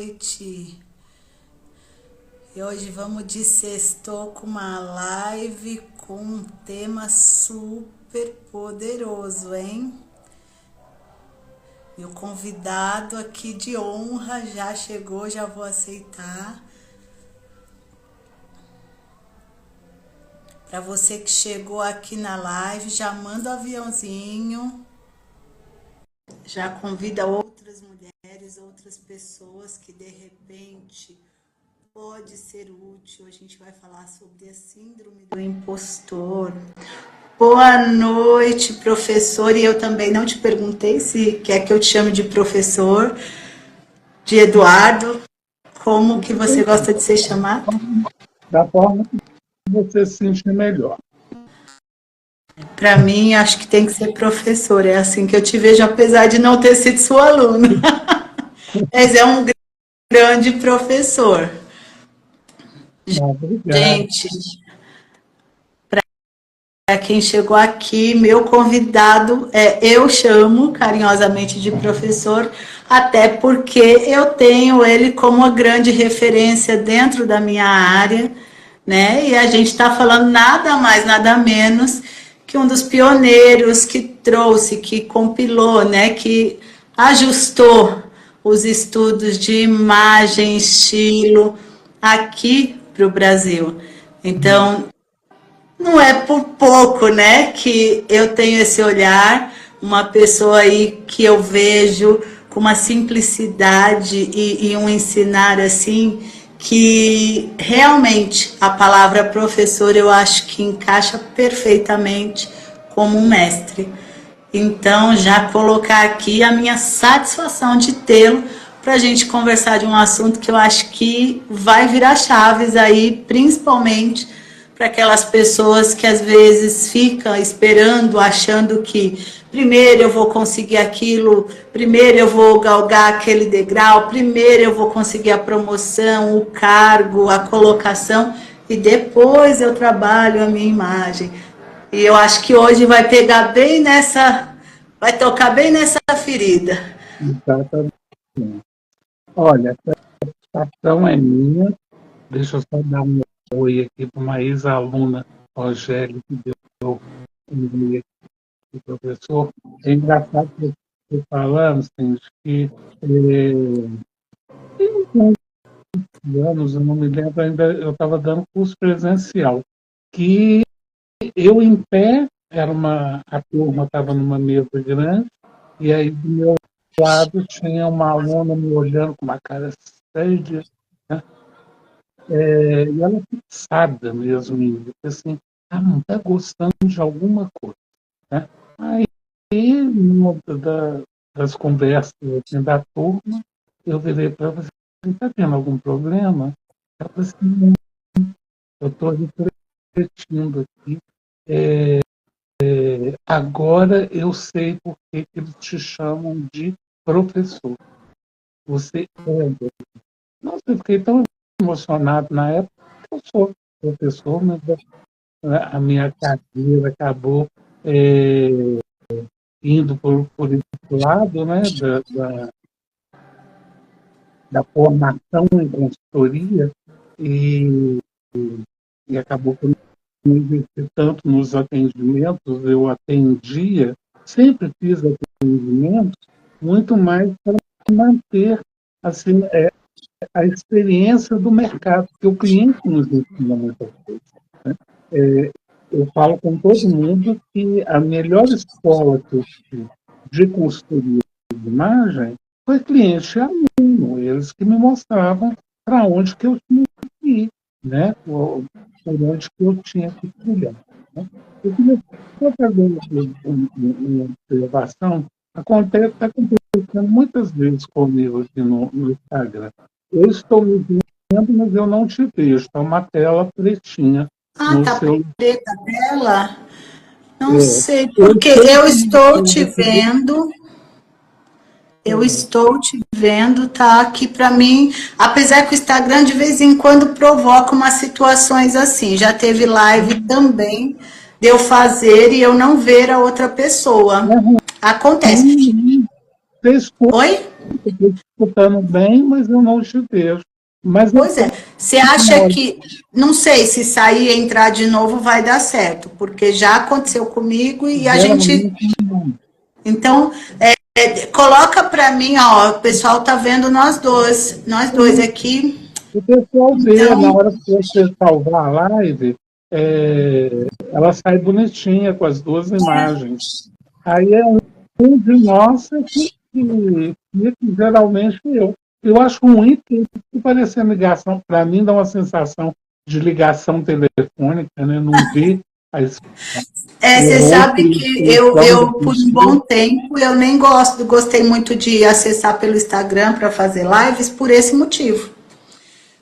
noite. E hoje vamos de sextou com uma live com um tema super poderoso, hein? Meu convidado aqui de honra já chegou, já vou aceitar. Para você que chegou aqui na live, já manda o aviãozinho. Já convida outras mulheres, outras pessoas que de repente pode ser útil. A gente vai falar sobre a síndrome do impostor. Boa noite, professor. E eu também não te perguntei se quer que eu te chame de professor, de Eduardo. Como que você gosta de ser chamado? Da forma que você se sentir melhor. Para mim, acho que tem que ser professor. É assim que eu te vejo, apesar de não ter sido sua aluna. Mas é um grande professor. Obrigado. Gente, para quem chegou aqui, meu convidado eu chamo carinhosamente de professor, até porque eu tenho ele como uma grande referência dentro da minha área, né? E a gente está falando nada mais, nada menos que um dos pioneiros que trouxe, que compilou, né? Que ajustou os estudos de imagem, estilo aqui para o Brasil. Então, não é por pouco, né, que eu tenho esse olhar, uma pessoa aí que eu vejo com uma simplicidade e um ensinar assim, que realmente a palavra professor eu acho que encaixa perfeitamente como um mestre. Então, já colocar aqui a minha satisfação de tê-lo para a gente conversar de um assunto que eu acho que vai virar chaves aí, principalmente para aquelas pessoas que às vezes ficam esperando, achando que primeiro eu vou conseguir aquilo, primeiro eu vou galgar aquele degrau, primeiro eu vou conseguir a promoção, o cargo, a colocação e depois eu trabalho a minha imagem. E eu acho que hoje vai pegar bem nessa, vai tocar bem nessa ferida. Exatamente. Olha, a satisfação é minha. Deixa eu só dar um oi aqui para uma ex-aluna, Rogério, que deu um oi aqui, professor. É engraçado que você falando, assim, que tem uns anos, eu não me lembro ainda, eu estava dando curso presencial, que eu em pé, a turma estava numa mesa grande, e aí do meu lado tinha uma aluna me olhando com uma cara séria, né? E ela fixada mesmo em mim, assim, não está gostando de alguma coisa, né? Aí, numa das conversas assim, da turma, eu virei para ela e falei, está tendo algum problema? Ela falou assim, não, eu estou refletindo aqui, agora eu sei por que eles te chamam de professor. Você é. Nossa, eu fiquei tão emocionado na época que eu sou professor, mas a minha carreira acabou indo por esse lado, né, da formação em consultoria e, e acabou que eu não investi tanto nos atendimentos, eu atendia, sempre fiz atendimentos, muito mais para manter assim, a experiência do mercado, porque o cliente nos ensina muitas coisas. Né? Eu falo com todo mundo que a melhor escola que eu tive de consultoria de imagem foi cliente e aluno, eles que me mostravam para onde que eu tinha que ir, né? Por onde que eu tinha que trilhar. Né? Eu queria só fazer uma observação, está acontecendo muitas vezes comigo aqui no Instagram. Eu estou me vendo, mas eu não te vejo. Está uma tela pretinha no Tá seu. preta a tela? Não É, sei, eu porque sei eu que estou você te recebeu. vendo. Eu estou te vendo, tá aqui para mim, apesar que o Instagram de vez em quando provoca umas situações assim. Já teve live também de eu fazer e eu não ver a outra pessoa. Acontece. Você escuta Oi? estou escutando bem, mas eu não te vejo. Mas Pois é. Você acha que, não sei, se sair e entrar de novo vai dar certo, porque já aconteceu comigo e a gente. geralmente não. Então, coloca para mim, ó, o pessoal tá vendo nós dois aqui. O pessoal vê, na Então, hora que você salvar a live, ela sai bonitinha com as duas imagens. Aí é um de nós que geralmente eu. Eu acho ruim porque parecer ligação, para mim dá uma sensação de ligação telefônica, né? Não ver o você rosto sabe e a que expressão da por um bom pessoa. tempo, eu nem gostei muito de acessar pelo Instagram para fazer lives por esse motivo.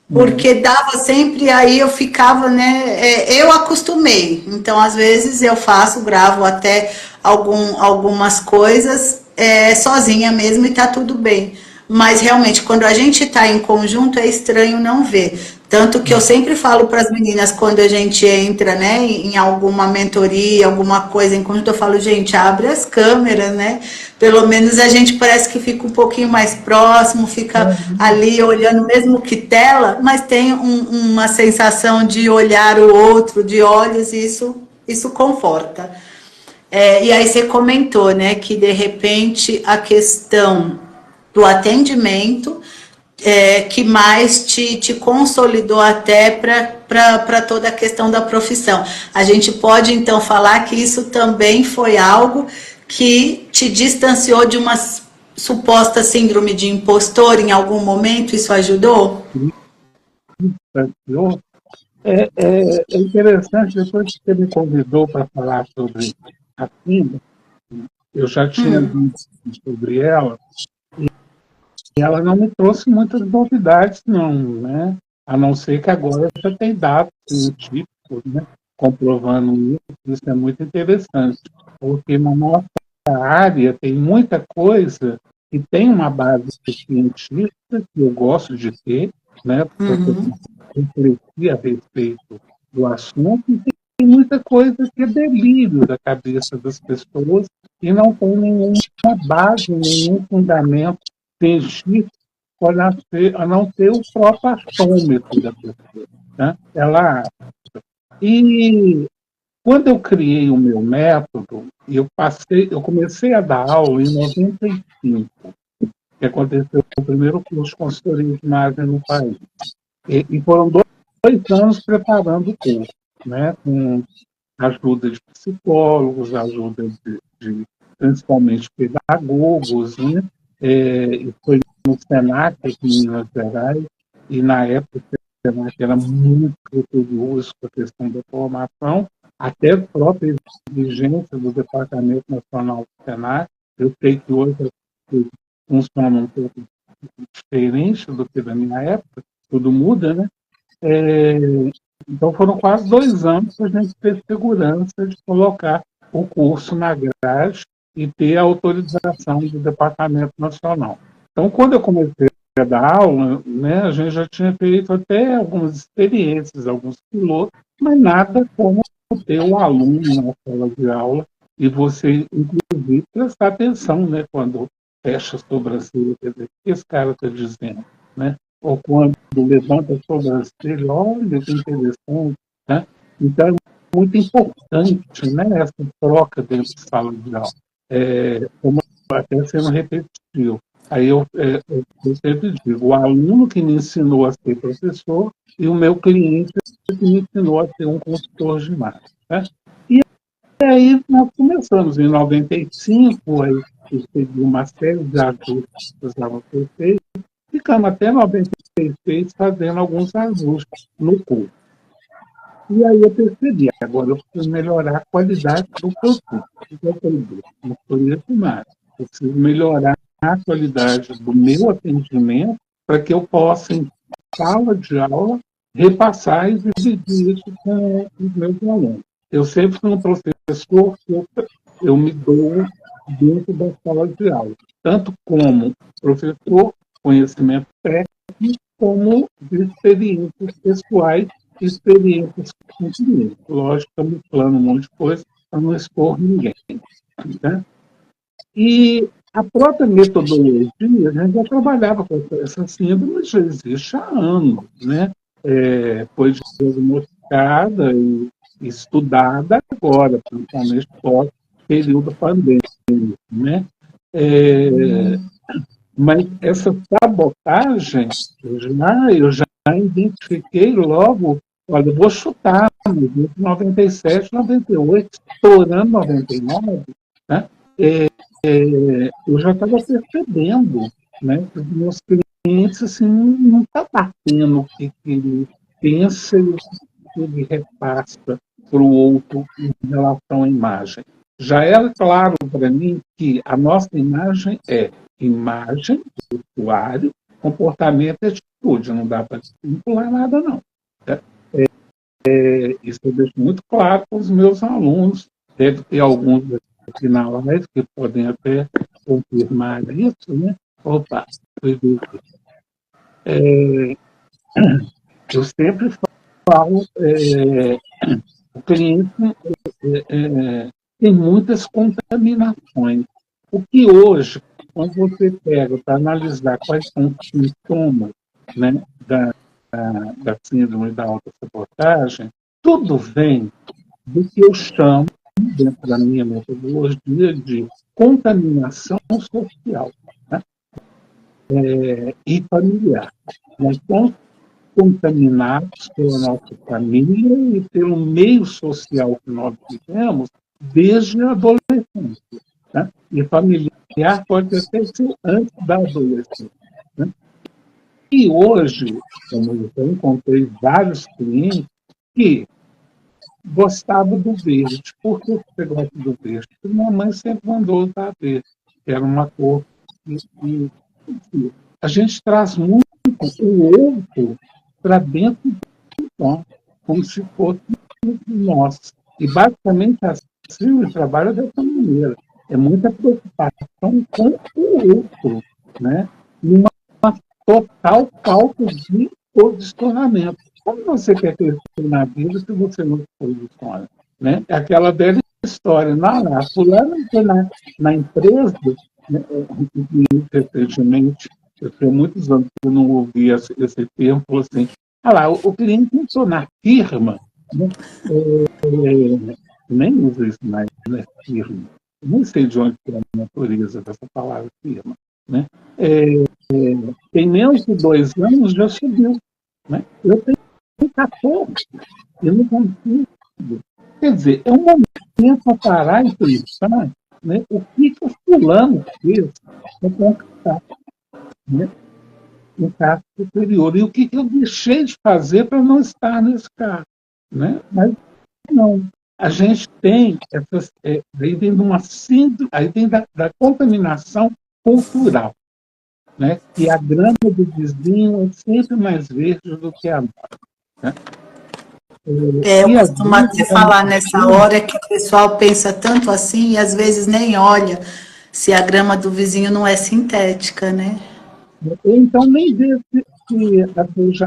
Né? Porque dava sempre, aí eu ficava, né? Eu acostumei. Então, às vezes, eu faço, gravo até algumas coisas sozinha mesmo e tá tudo bem. Mas realmente, quando a gente está em conjunto, é estranho não ver. Tanto que eu sempre falo para as meninas, quando a gente entra, né, em alguma mentoria, alguma coisa em conjunto, eu falo, gente, abre as câmeras, né? Pelo menos a gente parece que fica um pouquinho mais próximo, fica ali olhando, mesmo que tela, mas tem uma sensação de olhar o outro, de olhos, e isso conforta. E aí você comentou, né, que de repente a questão do atendimento que mais te consolidou até para toda a questão da profissão. A gente pode então falar que isso também foi algo que te distanciou de uma suposta síndrome de impostor em algum momento, isso ajudou? É interessante, depois que você me convidou para falar sobre a FINA, eu já tinha visto sobre ela, e ela não me trouxe muitas novidades, não, né? A não ser que agora já tem dados científicos, né? Comprovando isso é muito interessante, porque na nossa área tem muita coisa que tem uma base científica, que eu gosto de ter, né? Para refletir a respeito do assunto, e tem muita coisa que é delírio da cabeça das pessoas e não tem nenhuma base, nenhum fundamento científico a não ser o próprio achômetro da pessoa. Né? E quando eu criei o meu método, eu comecei a dar aula em 95, que aconteceu o primeiro curso de consultoria de imagem no país. E foram 2 anos preparando o curso, né? Com ajuda de psicólogos, ajuda de principalmente pedagogos, né? E foi no Senac, aqui em Minas Gerais, e na época o Senac era muito criterioso com a questão da formação, até a própria exigência do Departamento Nacional do Senac. Eu sei que hoje as coisas funcionam um pouco diferente do que da minha época, tudo muda, né? É, então foram quase 2 anos para a gente ter segurança de colocar o curso na grade e ter a autorização do Departamento Nacional. Então, quando eu comecei a dar aula, né, a gente já tinha feito até algumas experiências, alguns pilotos, mas nada como ter o aluno na sala de aula e você, inclusive, prestar atenção, né, quando fecha a sobrancelha, quer dizer, o que esse cara está dizendo, né? Ou quando levanta a sobrancelha, olha que interessante, né? Então, é muito importante, né, essa troca dentro de sala de aula. Como até sendo repetitivo. Aí eu sempre digo, o aluno que me ensinou a ser professor e o meu cliente que me ensinou a ser um consultor de imagem. Né? E aí nós começamos em 95, aí eu segui uma série de ajustes que precisavam ser feitos, ficamos até 96 fazendo alguns ajustes no curso. E aí eu percebi, agora eu preciso melhorar a qualidade do que eu fiz. O que eu falei? Não foi isso mais. Eu preciso melhorar a qualidade do meu atendimento para que eu possa, em sala de aula, repassar e dividir isso com os meus alunos. Eu sempre fui um professor que eu me dou dentro da sala de aula, tanto como professor, conhecimento técnico, como de experiências pessoais e experiências com clientes. Lógico, estamos falando um monte de coisa para não expor ninguém. Né? E A própria metodologia, a gente já trabalhava com essa síndrome, já existe há anos, né? Foi diagnosticada e estudada agora, principalmente pós-período pandêmico, né? É, mas essa sabotagem, eu já identifiquei logo, olha, eu vou chutar, no 97, 98, estourando 99, né? Eu já estava percebendo, né, que os meus clientes assim, não está batendo o que ele pensa e o que ele repassa para o outro em relação à imagem. Já era claro para mim que a nossa imagem é imagem do usuário, comportamento e atitude, não dá para vincular nada, não. Né? Isso eu deixo muito claro para os meus alunos, deve ter alguns aqui na live que podem até confirmar isso, né? Opa, foi ver aqui. Eu sempre falo, o cliente tem muitas contaminações. O que hoje, quando você pega para analisar quais são os sintomas, né, da síndrome da autossabotagem, tudo vem do que eu chamo, dentro da minha metodologia, de contaminação social, né, e familiar. Nós somos contaminados pela nossa família e pelo meio social que nós vivemos desde a adolescência. Né? E familiar pode até ser antes da adolescência. Né? E hoje, como eu encontrei vários clientes que gostavam do verde. Por que você gosta do verde? Porque minha mãe sempre mandou usar verde. Era uma cor que a gente traz muito o outro para dentro do nós, como se fosse nós. E, basicamente, assim, o trabalho dessa maneira. É muita preocupação com o outro, né? E uma total falta de posicionamento. Como você quer crescer na vida se você não se posiciona? Né? É aquela velha história. Não, a fulana foi na empresa, né? Recentemente, eu tenho muitos anos que eu não ouvi esse termo, falou assim, lá, o cliente entrou na firma, né? Nem uso isso mais, né? Firma. Eu nem sei de onde é a natureza dessa palavra firma. Né? Tem menos de 2 anos já subiu. Né? Eu tenho 14, eu não consigo. Quer dizer, é um momento para parar e pensar, né, o que o fulano fez para conquistar, né, um cargo superior. E o que eu deixei de fazer para não estar nesse cargo. Né? Mas não. A gente tem essas. Aí vem de uma síndrome, aí vem da contaminação cultural. Né? Que a grama do vizinho é sempre mais verde do que a nossa. Né? Eu costumo até falar nessa hora que o pessoal pensa tanto assim e às vezes nem olha se a grama do vizinho não é sintética, né? Então nem vê se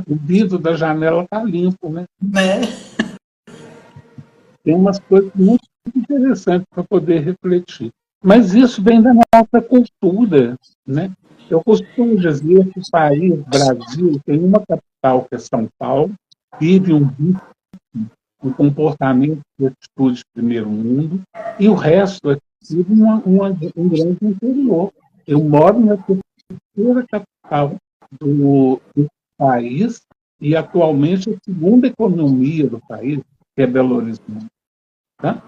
o vidro da janela está limpo, né? Tem umas coisas muito interessantes para poder refletir. Mas isso vem da nossa cultura, né? Eu costumo dizer que o país, Brasil, tem uma capital que é São Paulo, vive um comportamento de atitude de primeiro mundo, e o resto é tudo um grande interior. Eu moro na terceira capital do país, e atualmente a segunda economia do país, que é Belo Horizonte. Tá?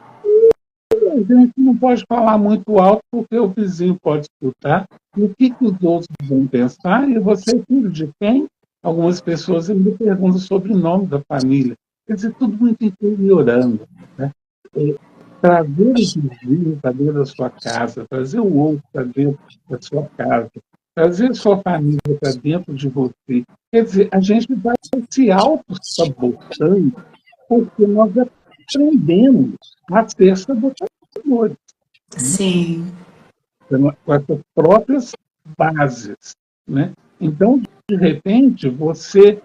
A gente não pode falar muito alto, porque o vizinho pode escutar, e o que os outros vão pensar, e você é filho de quem? Algumas pessoas me perguntam o sobrenome da família. Quer dizer, tudo muito interiorando. Né? Trazer os vizinhos para dentro da sua casa, trazer o outro para dentro da sua casa, trazer a sua família para dentro de você. Quer dizer, a gente vai se auto-sabotando porque nós aprendemos a ser sabotadores. Sim. Com essas próprias bases. Né? Então, de repente, você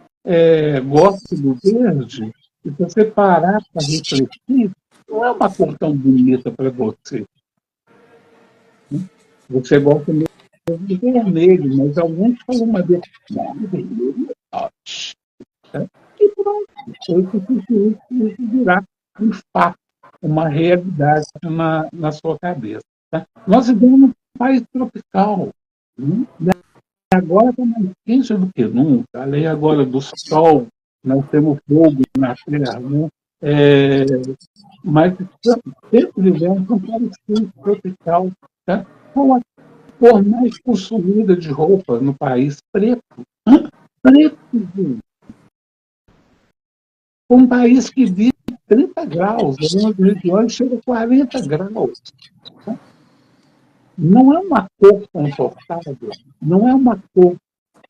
gosta do verde, e se você parar para refletir, não é uma cor tão bonita para você. Você gosta mesmo de vermelho, mas alguns falam uma vez, não, vermelho é forte. Né? E pronto, foi suficiente isso virar um fato, uma realidade na sua cabeça. Tá? Nós vivemos num país tropical. Né? Agora está mais quente do que nunca. Além agora do sol, nós temos fogo na terra. Né? É, mas sempre vivemos num país tropical. Tá? Qual a cor mais consumida de roupa no país? Preto. Preto, gente. Um país que vive 30 graus, algumas regiões chega a 40 graus. Tá? Não é uma cor confortável, não é uma cor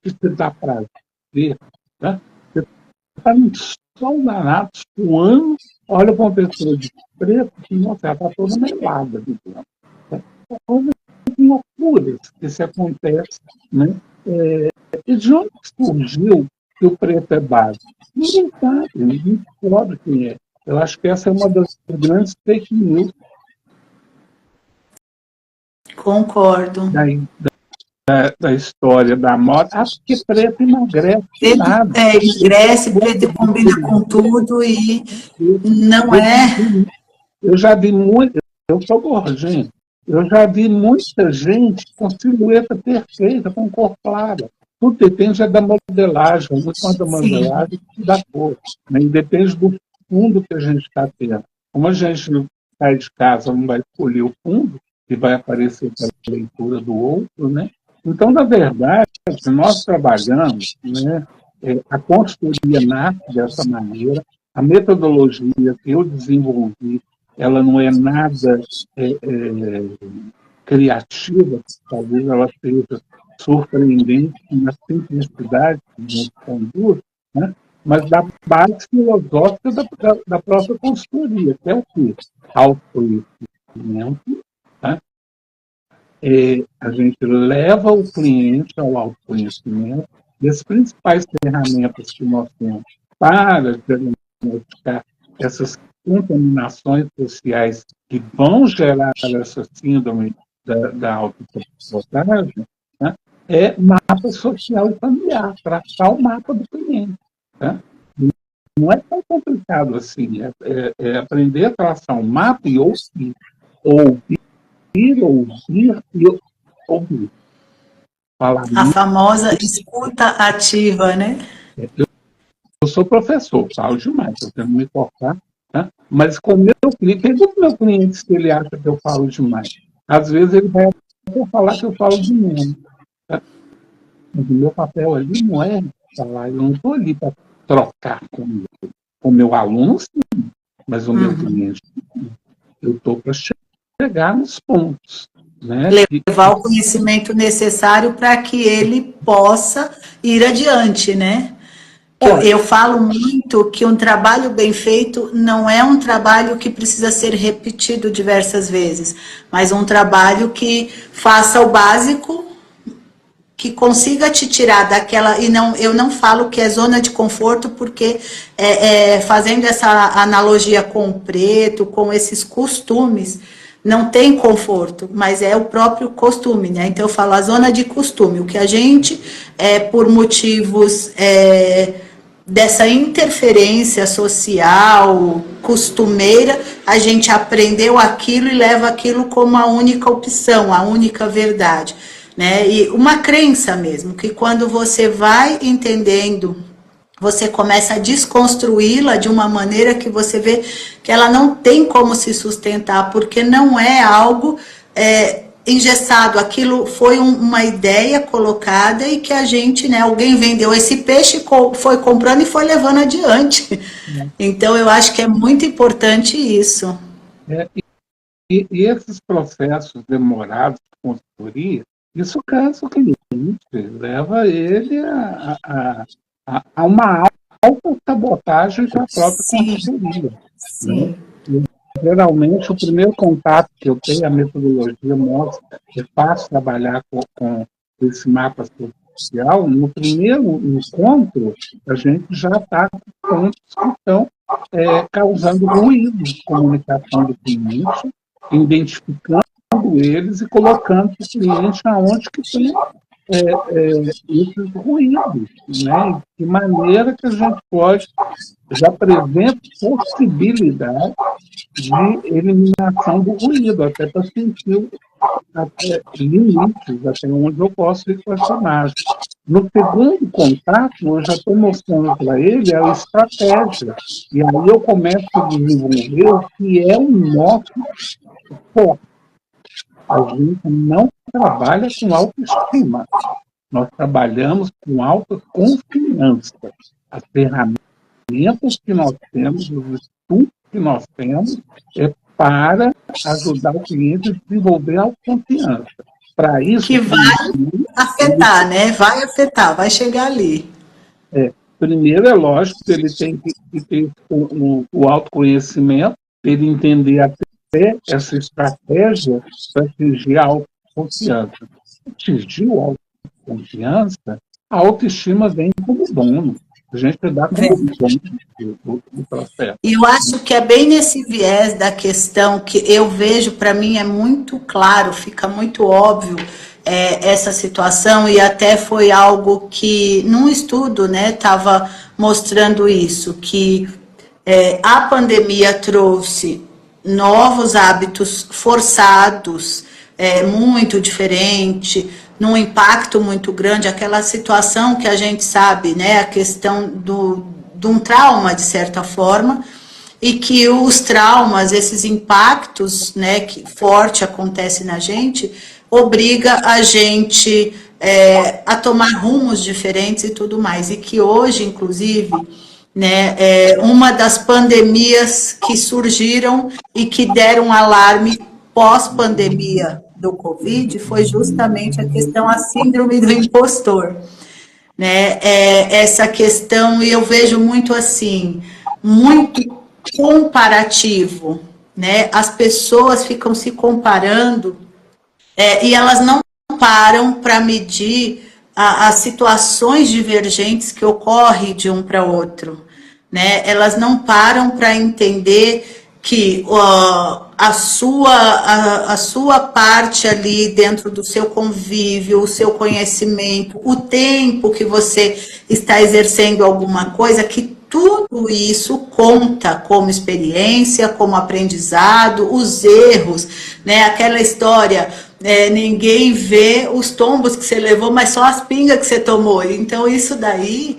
que te dá prazer. Né? Você está num sol danado, suando, olha para uma pessoa de preto, e nossa, ela está toda melada de dentro. Tá? É coisa de loucuras que isso acontece. Né? E de onde surgiu que o preto é básico? Ninguém sabe, ninguém sabe quem é. Eu acho que essa é uma das grandes fake news Concordo. Da história da moda. Acho que preto emagrece nada. Emagrece, preto combina com tudo e não é. Eu já vi muito, eu sou gordinho, eu já vi muita gente com silhueta perfeita, com cor clara. Tudo depende da modelagem, muito mais da modelagem que da cor. Né? E depende do fundo que a gente está tendo. Como a gente não sai de casa, não vai escolher o fundo, que vai aparecer pela leitura do outro, né? Então, na verdade, nós trabalhamos, né, a consultoria nasce dessa maneira, a metodologia que eu desenvolvi, ela não é nada criativa, talvez ela seja surpreendente na simplicidade que a gente conduz, né? Mas da base filosófica da própria consultoria, que é o quê? Autoconhecimento, tá? A gente leva o cliente ao autoconhecimento, e as principais ferramentas que nós temos para diagnosticar essas contaminações sociais que vão gerar essa síndrome da autossabotagem, né, é mapa social e familiar, traçar o mapa do cliente. Tá? Não é tão complicado assim, é aprender a traçar um mapa e ouvir e ouvir. Falar A famosa escuta ativa, né? Eu sou professor, falo demais, eu tenho que me cortar, né? Mas com o meu cliente, pergunta meu cliente se ele acha que eu falo demais. Às vezes ele vai falar que eu falo de menos. Tá? Mas o meu papel ali não é falar, eu não estou ali para trocar com o meu aluno, sim, mas o meu cliente, eu estou para chegar nos pontos. Né? Levar o conhecimento necessário para que ele possa ir adiante, né? Eu falo muito que um trabalho bem feito não é um trabalho que precisa ser repetido diversas vezes, mas um trabalho que faça o básico, que consiga te tirar daquela... E não, eu não falo que é zona de conforto, porque fazendo essa analogia com o preto, com esses costumes, não tem conforto, mas é o próprio costume, né? Então eu falo a zona de costume, o que a gente, por motivos dessa interferência social, costumeira, a gente aprendeu aquilo e leva aquilo como a única opção, a única verdade, né? E uma crença mesmo, que quando você vai entendendo, você começa a desconstruí-la de uma maneira que você vê que ela não tem como se sustentar, porque não é algo engessado, aquilo foi uma ideia colocada e que a gente, né, alguém vendeu esse peixe, foi comprando e foi levando adiante. Então eu acho que é muito importante isso. E esses processos demorados de consultoria, isso cansa o cliente, leva ele a uma autossabotagem da própria consultoria. Sim. Né? Geralmente, o primeiro contato que eu tenho, a metodologia mostra, é fácil trabalhar com esse mapa social. No primeiro encontro, a gente já está com pontos que estão causando ruído de comunicação do cliente, identificando tirando eles e colocando o cliente aonde que tem esses ruídos, né? De maneira que a gente pode, já apresenta possibilidade de eliminação do ruído, até para sentir até limites, até onde eu posso ir com essa imagem. No segundo contato, eu já estou mostrando para ele a estratégia. E aí eu começo a desenvolver o que é o nosso foco. A gente não trabalha com autoestima. Nós trabalhamos com autoconfiança. As ferramentas que nós temos, os estudos que nós temos, é para ajudar o cliente a desenvolver a autoconfiança. Para isso... Que vai afetar, né? Vai afetar, vai chegar ali. Primeiro, é lógico que ele tem que ter o autoconhecimento, ele entender até essa estratégia para atingir a autoconfiança. Atingir a autoconfiança, a autoestima vem como dono. A gente dá como dono do processo. E eu acho que é bem nesse viés da questão que eu vejo, para mim é muito claro, fica muito óbvio essa situação, e até foi algo que, num estudo, né, estava mostrando isso, que a pandemia trouxe novos hábitos forçados, muito diferente, num impacto muito grande, aquela situação que a gente sabe, né, a questão de um trauma, de certa forma, e que os traumas, esses impactos, né, que forte acontece na gente, obriga a gente a tomar rumos diferentes e tudo mais. E que hoje, inclusive, né, uma das pandemias que surgiram e que deram alarme pós-pandemia do Covid foi justamente a questão, a síndrome do impostor. Né? Essa questão, e eu vejo muito assim, muito comparativo, né? As pessoas ficam se comparando e elas não param para medir as situações divergentes que ocorrem de um para outro, né? Elas não param para entender que a sua parte ali dentro do seu convívio, o seu conhecimento, o tempo que você está exercendo alguma coisa, que tudo isso conta como experiência, como aprendizado, os erros, né? Aquela história, ninguém vê os tombos que você levou, mas só as pingas que você tomou. Então, isso daí,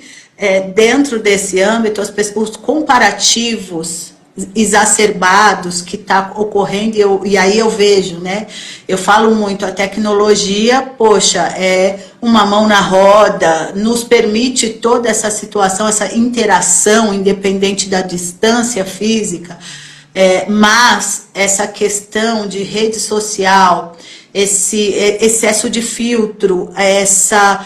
dentro desse âmbito, os comparativos exacerbados que está ocorrendo, e aí eu vejo, né? Eu falo muito, a tecnologia, poxa, é uma mão na roda, nos permite toda essa situação, essa interação, independente da distância física, mas essa questão de rede social, esse excesso de filtro, essa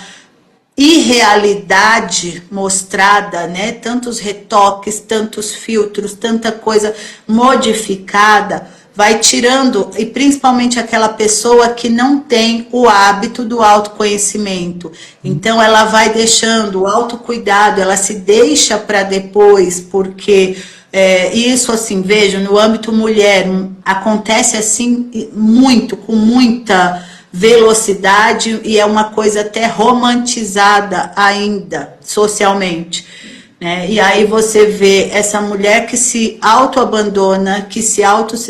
irrealidade mostrada, né? Tantos retoques, tantos filtros, tanta coisa modificada, vai tirando, e principalmente aquela pessoa que não tem o hábito do autoconhecimento. Então, ela vai deixando o autocuidado, ela se deixa para depois, porque isso, assim, vejo, no âmbito mulher, acontece assim muito, com muita velocidade, e é uma coisa até romantizada ainda socialmente, né? E aí você vê essa mulher que se autoabandona, que se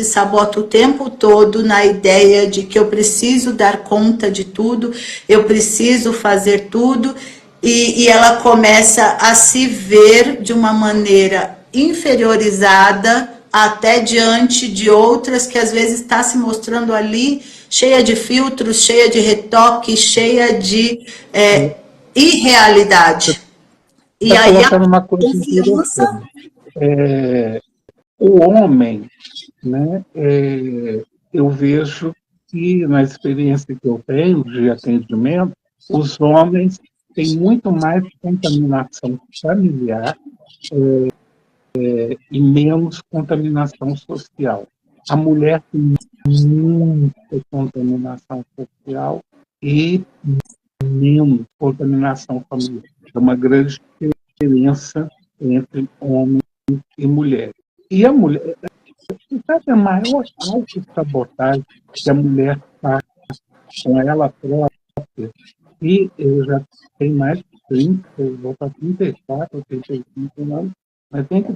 sabota o tempo todo na ideia de que eu preciso dar conta de tudo, eu preciso fazer tudo, e ela começa a se ver de uma maneira inferiorizada até diante de outras que às vezes está se mostrando ali cheia de filtros, cheia de retoque, cheia de irrealidade. E aí uma coisa interessante. O homem, né, eu vejo que na experiência que eu tenho de atendimento, os homens têm muito mais contaminação familiar e menos contaminação social. A mulher tem muita contaminação social e menos contaminação familiar. É uma grande diferença entre homens e mulheres. E a mulher, Você sabe a maior autossabotagem que a mulher faz com ela própria? E eu já tenho mais de 30, eu vou para 34, 35 anos, mas tem que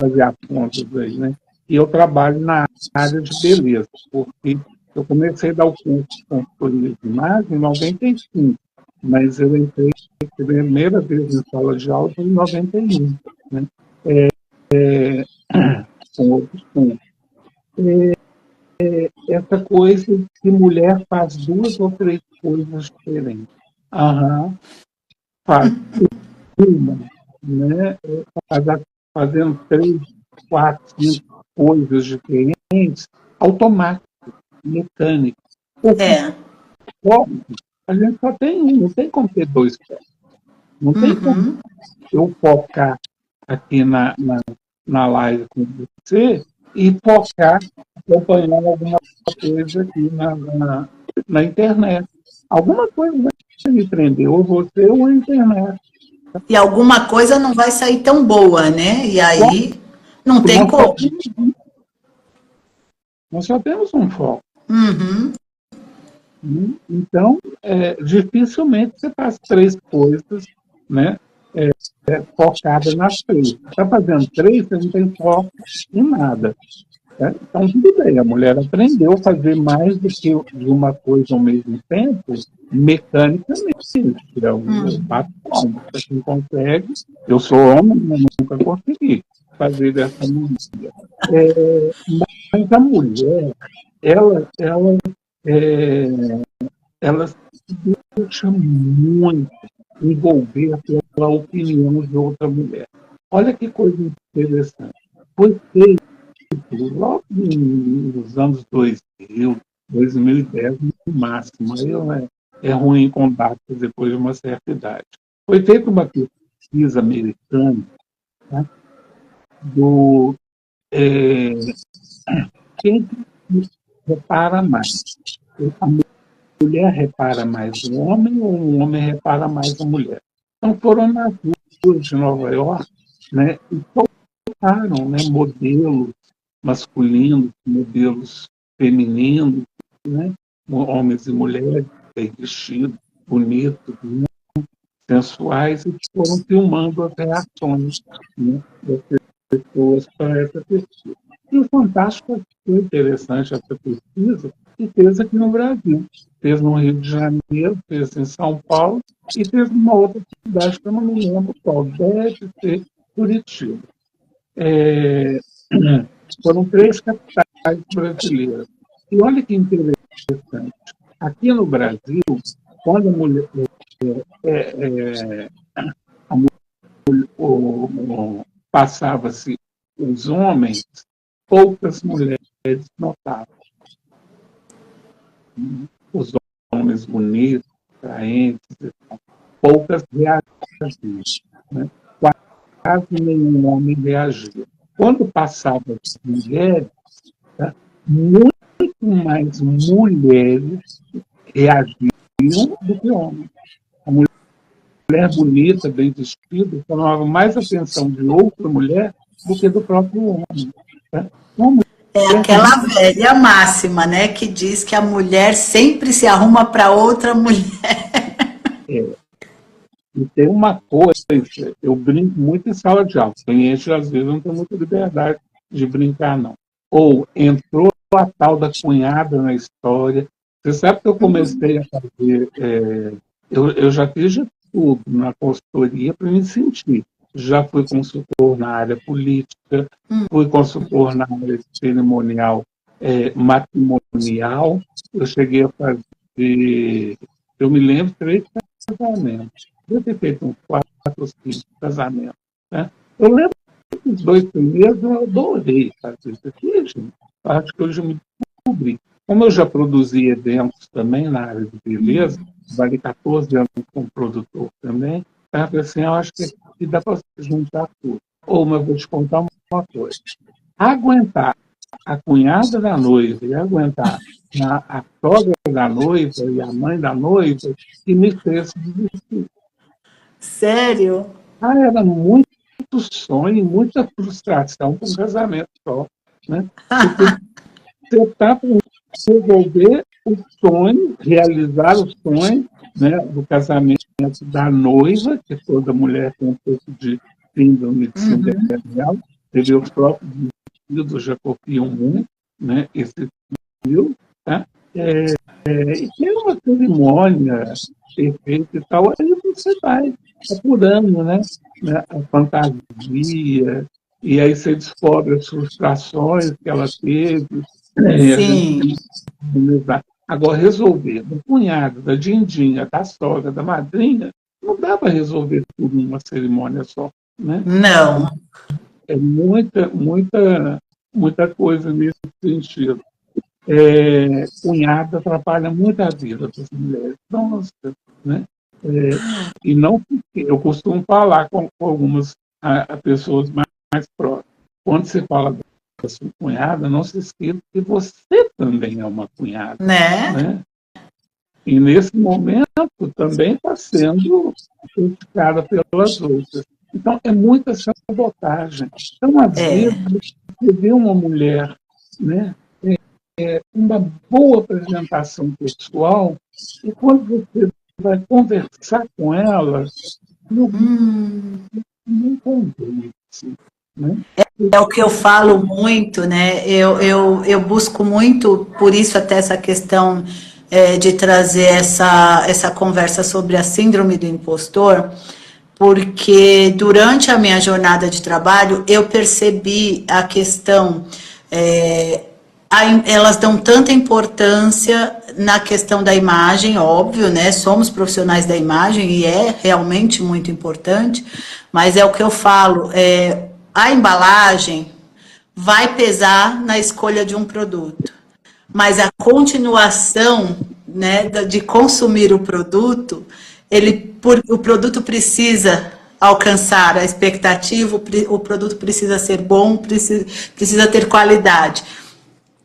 fazer as contas aí, né? E eu trabalho na área de beleza, porque eu comecei a dar o curso de consultoria de imagem em 95, mas eu entrei a primeira vez em sala de aula em 91, né? Com outros cursos. Essa coisa que mulher faz duas ou três coisas diferentes. Aham, faz uma, né? Fazendo três, quatro, cinco coisas diferentes, automático, mecânico. Foco, a gente só tem um, não tem como ter dois focos. Não tem como eu focar aqui na live com você e focar acompanhando alguma coisa aqui na internet. Alguma coisa vai me prender, ou você ou a internet. E alguma coisa não vai sair tão boa, né? E aí não tem como. Nós só temos um foco. Uhum. Então, dificilmente você faz três coisas, né, focada nas três. Você está fazendo três, você não tem foco em nada. Né? Então, tudo bem, a mulher aprendeu a fazer mais do que de uma coisa ao mesmo tempo, mecanicamente. Eu bato palma. Quem consegue, eu sou homem, mas nunca consegui fazer dessa maneira. Mas a mulher, ela se deixa muito envolver pela opinião de outra mulher. Olha que coisa interessante. Foi feito logo nos anos 2000, 2010, no máximo. Aí é ruim com datas depois de uma certa idade. Foi feita uma pesquisa americana, né, do quem repara mais. A mulher repara mais o homem ou o homem repara mais a mulher? Então foram nas ruas de Nova York, né, e colocaram, né, modelos masculinos, modelos femininos, né, homens e mulheres bem vestidos, bonitos, né, sensuais, e foram filmando as reações, né, das pessoas para essa pesquisa. E o fantástico foi interessante essa pesquisa, e fez aqui no Brasil. Fez no Rio de Janeiro, fez em São Paulo, e fez numa outra cidade que eu não me lembro qual, deve ser Curitiba. Foram 3 capitais brasileiras. E olha que interessante. Aqui no Brasil, quando a mulher, passava-se os homens, poucas mulheres notavam. Os homens bonitos, atraentes, poucas reagiam. Né? Quase nenhum homem reagia. Quando passava as mulheres, tá, muito mais mulheres reagiam do que homens. A mulher bonita, bem vestida, chamava mais atenção de outra mulher do que do próprio homem. Tá? É aquela velha máxima, né, que diz que a mulher sempre se arruma para outra mulher. E tem uma coisa, eu brinco muito em sala de aula. Cliente, às vezes, não tem muita liberdade de brincar, não. Ou entrou a tal da cunhada na história. Você sabe que eu comecei a fazer... eu já fiz de tudo na consultoria para me sentir. Já fui consultor na área política, fui consultor na área cerimonial, matrimonial. Eu cheguei a fazer... Eu me lembro, 3 casamentos. Eu ter feito uns 4 ou 5 casamentos. Né? Eu lembro que os 2 primeiros eu adorei fazer isso aqui, gente. Acho que hoje eu me descobri. Como eu já produzi eventos também na área de beleza, vale 14 anos como produtor também, eu falei assim, eu acho que dá para juntar tudo. Ou, mas eu vou te contar uma coisa. Aguentar a cunhada da noiva e aguentar a sogra da noiva e a mãe da noiva que me fez desistir. Sério? Era muito sonho e muita frustração com um casamento só. né? Porque você está para resolver o sonho, realizar o sonho, né, do casamento da noiva, que toda mulher tem um pouco de síndrome de Cinderela, você vê os próprios vestidos já copiam muito, né, esse estilo, tá? E tem uma cerimônia perfeita e tal, aí você vai apurando, a fantasia, e aí você descobre as frustrações que ela teve, a gente Sim. agora, resolver do cunhado, da dindinha, da sogra, da madrinha, não dá para resolver tudo numa cerimônia só, né? Não. É muita coisa nesse sentido. Cunhado atrapalha muito a vida das mulheres. Nossa, né? E não porque eu costumo falar com algumas pessoas mais próximas. Quando você fala da sua cunhada, não se esqueça que você também é uma cunhada, Né? né? E nesse momento também está sendo criticada pelas outras. Então, é muita sabotagem. Então, às vezes, você vê uma mulher, né, uma boa apresentação pessoal, e quando você vai conversar com ela, não convence. Né? É o que eu falo muito, né? Eu busco muito, por isso até essa questão de trazer essa conversa sobre a síndrome do impostor, porque durante a minha jornada de trabalho eu percebi a questão, elas dão tanta importância na questão da imagem, óbvio, né? Somos profissionais da imagem e é realmente muito importante, mas é o que eu falo, a embalagem vai pesar na escolha de um produto, mas a continuação, né, de consumir o produto, o produto precisa alcançar a expectativa, o produto precisa ser bom, precisa ter qualidade.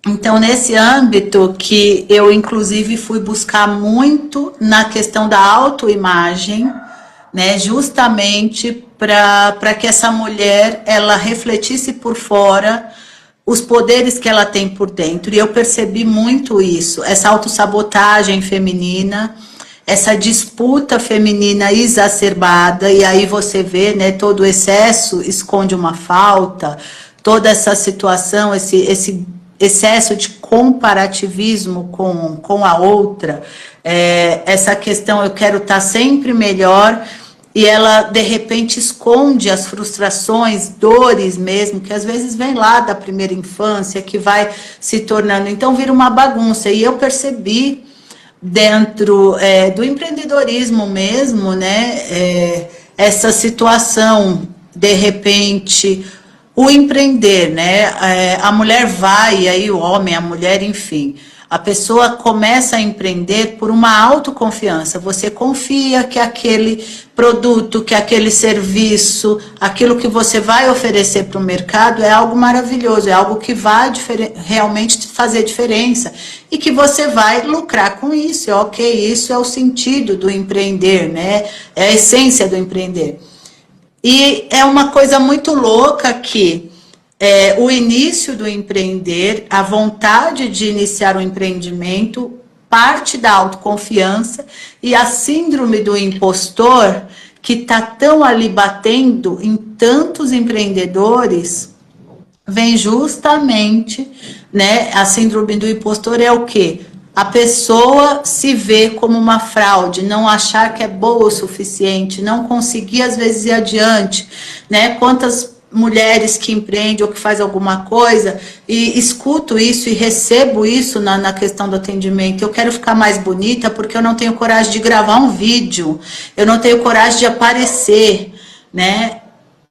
Então, nesse âmbito que eu, inclusive, fui buscar muito na questão da autoimagem, né, justamente para que essa mulher, ela refletisse por fora os poderes que ela tem por dentro. E eu percebi muito isso, essa autossabotagem feminina, essa disputa feminina exacerbada, e aí você vê, né, todo o excesso esconde uma falta, toda essa situação, esse excesso de comparativismo com a outra, essa questão, eu quero estar sempre melhor, e ela, de repente, esconde as frustrações, dores mesmo, que às vezes vem lá da primeira infância, que vai se tornando, então vira uma bagunça, e eu percebi dentro do empreendedorismo mesmo, né, essa situação, de repente, o empreender, né, a mulher vai, e aí o homem, a mulher, enfim, a pessoa começa a empreender por uma autoconfiança, você confia que aquele produto, que aquele serviço, aquilo que você vai oferecer para o mercado é algo maravilhoso, é algo que vai realmente fazer diferença e que você vai lucrar com isso, isso é o sentido do empreender, né? É a essência do empreender. E é uma coisa muito louca que o início do empreender, a vontade de iniciar um empreendimento, parte da autoconfiança, e a síndrome do impostor, que está tão ali batendo em tantos empreendedores, vem justamente, né, a síndrome do impostor é o quê? A pessoa se vê como uma fraude, não achar que é boa o suficiente, não conseguir às vezes ir adiante, né? Quantas mulheres que empreendem ou que fazem alguma coisa e escuto isso e recebo isso na questão do atendimento. Eu quero ficar mais bonita porque eu não tenho coragem de gravar um vídeo, eu não tenho coragem de aparecer, né?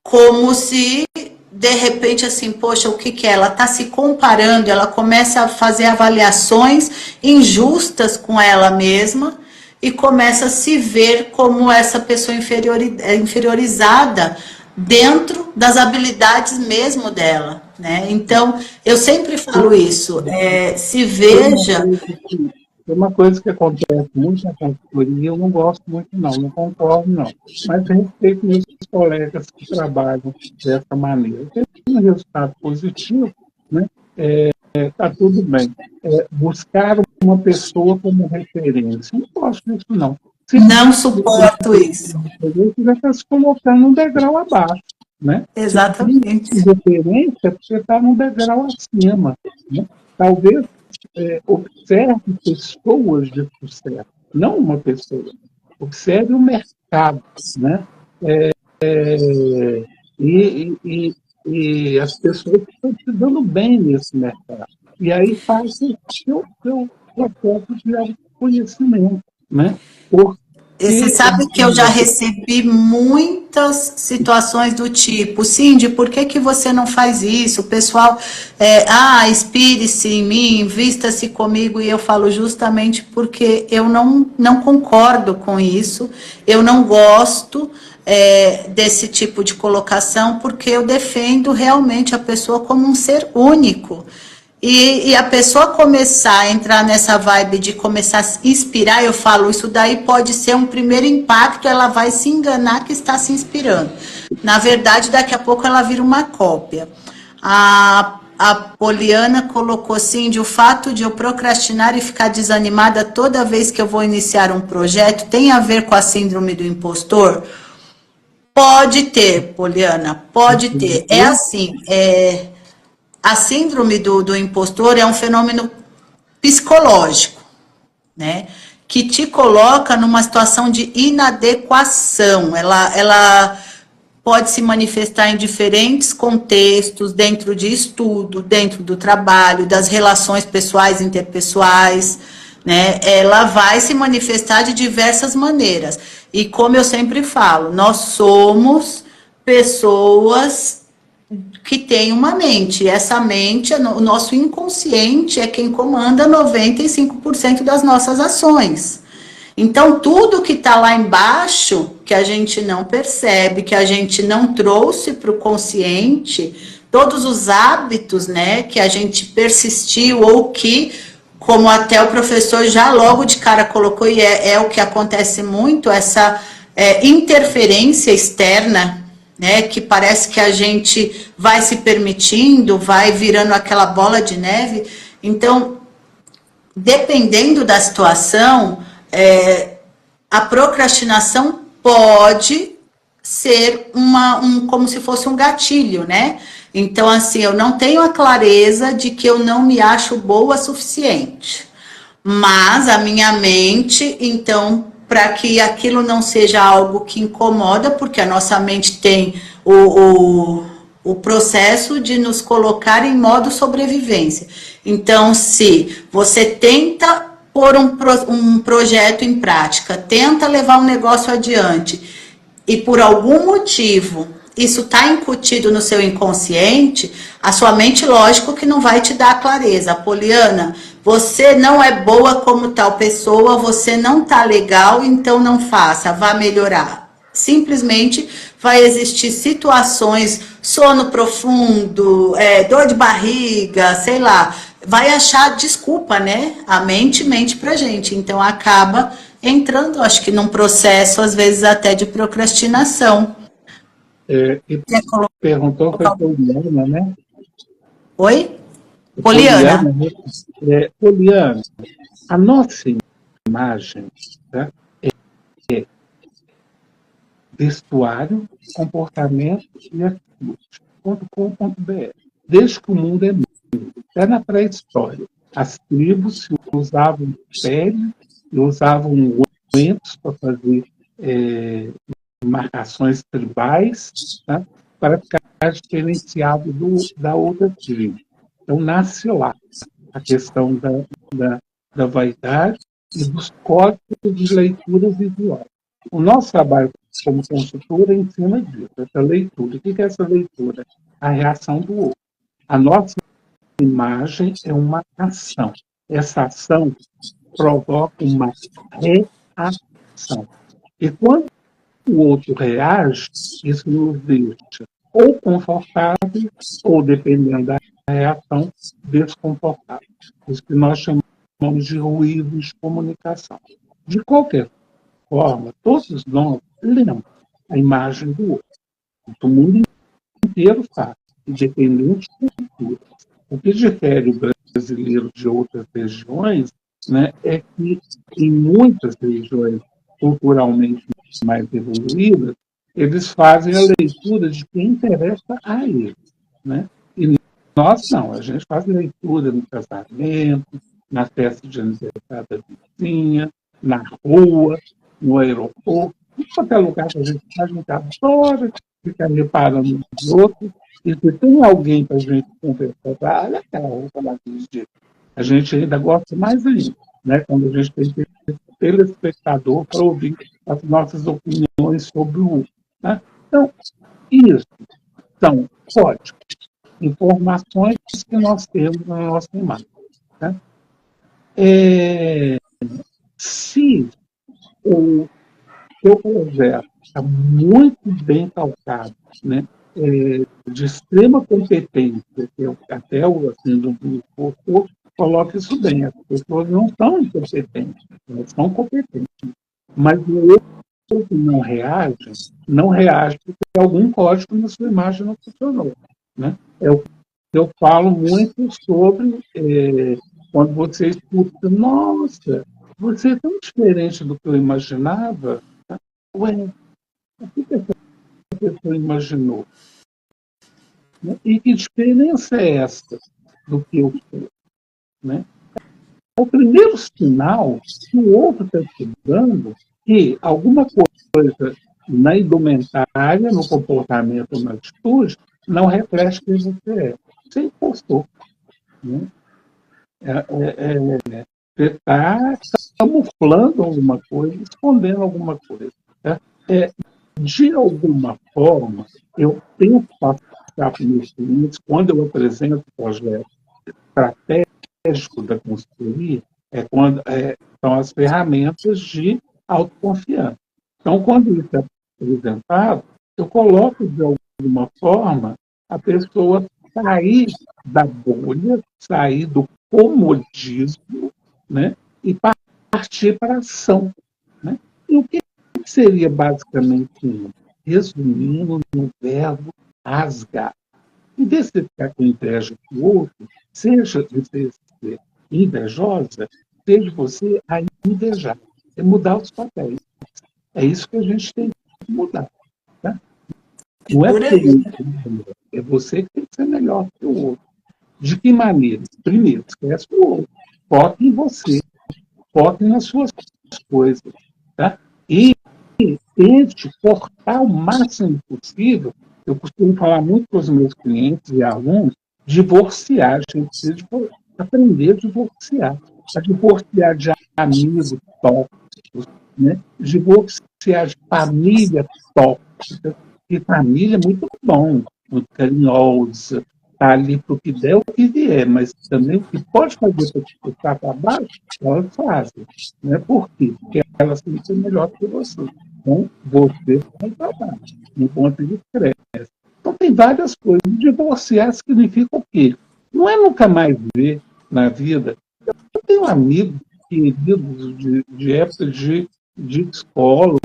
Como se de repente, assim, poxa, o que é? Ela está se comparando, ela começa a fazer avaliações injustas com ela mesma e começa a se ver como essa pessoa inferiorizada dentro das habilidades mesmo dela, né? Então, eu sempre falo isso, se veja... Tem uma coisa que acontece muito na consultoria, eu não gosto muito não concordo não, mas respeito meus colegas que trabalham dessa maneira. Tem um resultado positivo, né? Tá tudo bem. Buscar uma pessoa como referência. Não gosto disso, não. Se Não suporto isso. você já está se colocando um degrau abaixo, né? Se tem Exatamente. referência, é porque você está num degrau acima, né? Talvez observe pessoas de sucesso, não uma pessoa. Observe o mercado, né? E as pessoas estão se dando bem nesse mercado. E aí faz o seu processo de autoconhecimento, né? E você Porque sabe que eu já recebi muitas situações do tipo, Cindy, por que que você não faz isso? O pessoal, inspire-se em mim, invista-se comigo, e eu falo justamente porque eu não concordo com isso, eu não gosto desse tipo de colocação, porque eu defendo realmente a pessoa como um ser único. E a pessoa começar a entrar nessa vibe de começar a se inspirar, eu falo, isso daí pode ser um primeiro impacto, ela vai se enganar que está se inspirando. Na verdade, daqui a pouco ela vira uma cópia. A Poliana colocou assim, de o fato de eu procrastinar e ficar desanimada toda vez que eu vou iniciar um projeto, tem a ver com a síndrome do impostor? Pode ter, Poliana, pode ter. É assim, a síndrome do impostor é um fenômeno psicológico, né? Que te coloca numa situação de inadequação. Ela pode se manifestar em diferentes contextos, dentro de estudo, dentro do trabalho, das relações pessoais e interpessoais, né? Ela vai se manifestar de diversas maneiras. E como eu sempre falo, nós somos pessoas que têm uma mente. E essa mente, o nosso inconsciente é quem comanda 95% das nossas ações. Então, tudo que está lá embaixo, que a gente não percebe, que a gente não trouxe para o consciente, todos os hábitos, né, que a gente persistiu ou que, como até o professor já logo de cara colocou, e é o que acontece muito, essa interferência externa, né, que parece que a gente vai se permitindo, vai virando aquela bola de neve. Então, dependendo da situação, a procrastinação pode ser como se fosse um gatilho, né? Então, assim, eu não tenho a clareza de que eu não me acho boa o suficiente. Mas a minha mente, então, para que aquilo não seja algo que incomoda, porque a nossa mente tem o processo de nos colocar em modo sobrevivência. Então, se você tenta pôr um projeto em prática, tenta levar um negócio adiante, e por algum motivo isso está incutido no seu inconsciente, a sua mente, lógico, que não vai te dar clareza. Poliana, você não é boa como tal pessoa, você não tá legal, então não faça, vá melhorar. Simplesmente vai existir situações, sono profundo, dor de barriga, sei lá, vai achar desculpa, né? A mente mente pra gente, então acaba entrando, acho que num processo, às vezes até de procrastinação. E perguntou foi Poliana, né? Oi? Poliana. Poliana, a nossa imagem, tá, é vestuário, comportamento e atitude.com.br. Desde que o mundo é mundo, até na pré-história, as tribos se usavam pele e usavam ungüentos para fazer marcações tribais, tá, para ficar diferenciado da outra tribo. Então, nasce lá a questão da vaidade e dos códigos de leitura visual. O nosso trabalho como consultora é em cima disso, essa leitura. O que é essa leitura? A reação do outro. A nossa imagem é uma ação. Essa ação provoca uma reação. E quando o outro reage, isso nos deixa ou confortável, ou, dependendo da reação, desconfortável. Isso que nós chamamos de ruído de comunicação. De qualquer forma, todos nós lemos a imagem do outro. O mundo inteiro faz, independente de cultura. O que difere o brasileiro de outras regiões, né, é que em muitas regiões culturalmente mais evoluídas, eles fazem a leitura de quem interessa a eles, né? E nós não, a gente faz leitura no casamento, na festa de aniversário da vizinha, na rua, no aeroporto, em qualquer lugar que a gente adora ficar reparando nos outros, e se tem alguém para a gente conversar, olha aquela roupa daquele jeito. A gente ainda gosta mais ainda, né? Quando a gente tem telespectador para ouvir as nossas opiniões sobre o outro. Né? Então, isso são códigos, informações que nós temos na nossa imagem. Né? Se o seu projeto está muito bem calcado, né? De extrema competência, que até o síndrome do Porto coloca isso bem, as pessoas não são incompetentes, elas são competentes, mas o outro que não reage porque algum código na sua imagem não funcionou. Né? É o que eu falo muito sobre quando você escuta, nossa, você é tão diferente do que eu imaginava. Ué, o que essa pessoa imaginou? E que diferença é essa do que eu sou? Né? O primeiro sinal que o outro está te dando que alguma coisa na indumentária, no comportamento, na atitude, não reflete quem você é. Você impostou. Né? Você está camuflando alguma coisa, escondendo alguma coisa. Tá? De alguma forma, eu tento passar para os meus clientes, quando eu apresento o projeto estratégico da consultoria, são as ferramentas de autoconfiança. Então, quando isso é apresentado, eu coloco, de alguma forma, a pessoa sair da bolha, sair do comodismo, né, e partir para a ação. Né? E o que seria basicamente isso? Resumindo no verbo rasgar. Em vez de ficar com inveja do outro, seja você invejosa, seja você a invejar. É mudar os papéis. É isso que a gente tem que mudar. Tá? Não é é você que tem que ser melhor que o outro. De que maneira? Primeiro, esquece o outro. Foque em você. Foque nas suas coisas. Tá? E tente cortar o máximo possível. Eu costumo falar muito com os meus clientes e alunos, divorciar. A gente precisa aprender a divorciar. A divorciar de amigos tóxicos, né? Divorciar de família tóxica. E família é muito bom, muito carinhosa, está ali para o que der, o que vier, mas também o que pode fazer para te puxar para baixo, elas fazem. Né? Por quê? Porque elas têm que ser melhor que você. Então, você vai para baixo, enquanto ele cresce. Então, tem várias coisas. Divorciar significa o quê? Não é nunca mais ver na vida. Eu tenho amigos queridos de época de escola.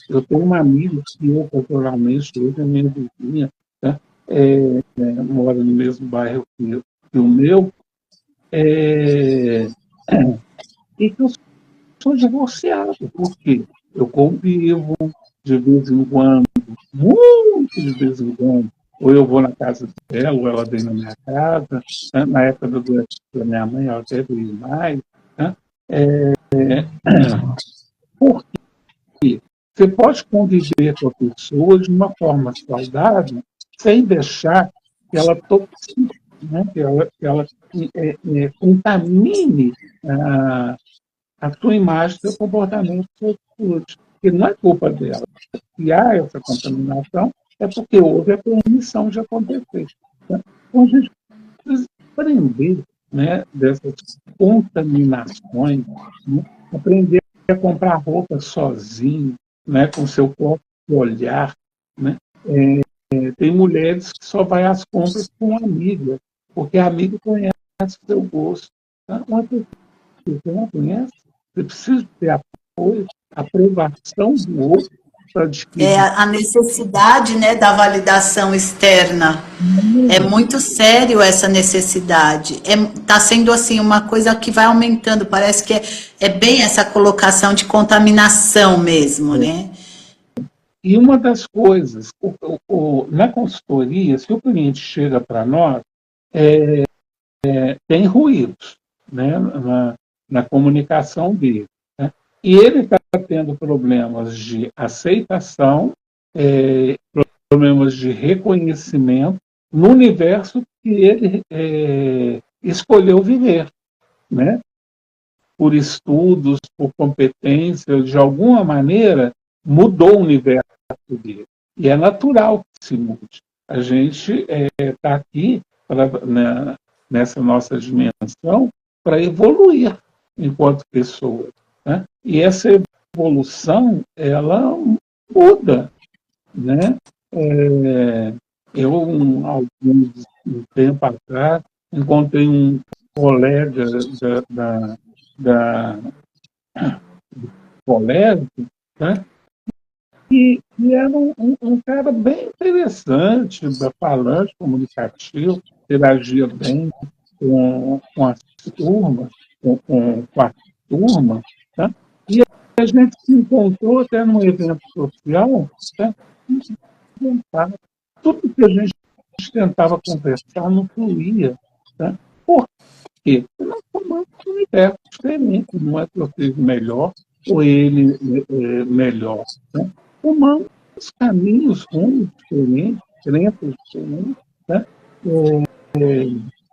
Eu tenho uma amiga que eu, culturalmente, hoje é minha vizinha, né? Mora no mesmo bairro que o meu, e que eu sou divorciado. Por quê? Eu convivo de vez em quando, muito de vez em quando, ou eu vou na casa dela, ou ela vem na minha casa. Né? Na época da doença da minha mãe, ela até veio mais. Né? Por quê? Você pode conviver com a pessoa de uma forma saudável, sem deixar que ela toxique, né? que ela contamine a sua imagem, seu comportamento, sua atitude. Porque não é culpa dela. Se há essa contaminação, é porque houve a permissão de acontecer. Então, a gente precisa aprender, né, dessas contaminações, né? Aprender a comprar roupa sozinho, né, com seu próprio olhar. Né? Tem mulheres que só vai às compras com amiga, porque a amiga conhece o seu gosto. Tá? Uma pessoa que você não conhece, você precisa ter apoio, aprovação do outro, adquirir. A necessidade, né, da validação externa. É muito sério essa necessidade. Está sendo assim uma coisa que vai aumentando. Parece que é bem essa colocação de contaminação mesmo, né? E uma das coisas, na consultoria, se o cliente chega para nós, tem ruídos, né, na comunicação dele, né? E ele está tendo problemas de aceitação, problemas de reconhecimento no universo que ele escolheu viver, né? Por estudos, por competência, de alguma maneira, mudou o universo dele. E é natural que se mude. A gente está aqui, nessa nossa dimensão, para evoluir enquanto pessoa, né? E essa evolução, ela muda, né? Um tempo atrás, encontrei um colega do colégio, né? E era um cara bem interessante, falante, comunicativo, interagia bem com as turmas, com a turma, tá? E a gente se encontrou até num evento social, tá? Tudo que a gente tentava conversar não fluía. Tá? Por quê? Porque nós formamos um universo diferente, não é que eu seja melhor ou ele melhor. Né? Formamos caminhos, rumos diferentes, crenças diferentes, né?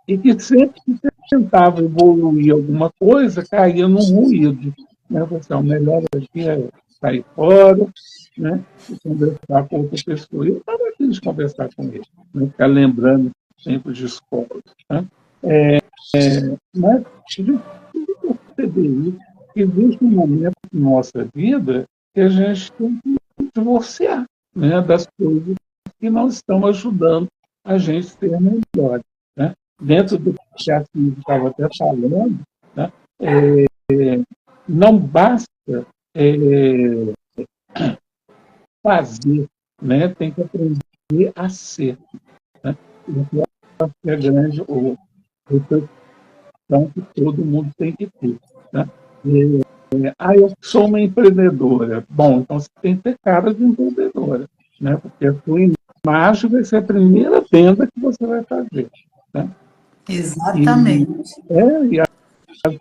E que sempre que tentava evoluir alguma coisa, caía num ruído. Né? O melhor aqui é sair fora, né? E conversar com outra pessoa. Eu estava aqui de conversar com ele, né? Ficar lembrando sempre de escola. Né? Mas a gente tem que perceber isso. Existe um momento na nossa vida que a gente tem que divorciar, né, das coisas que não estão ajudando a gente a ser melhor. Né? Dentro do que a Silvia estava até falando, né, não basta fazer, né, tem que aprender a ser. Né? Isso é a grande reflexão que todo mundo tem que ter. Né? Eu sou uma empreendedora. Bom, então você tem que ter cara de empreendedora, né? Porque a sua imagem vai ser a primeira venda que você vai fazer. Né? Exatamente. E às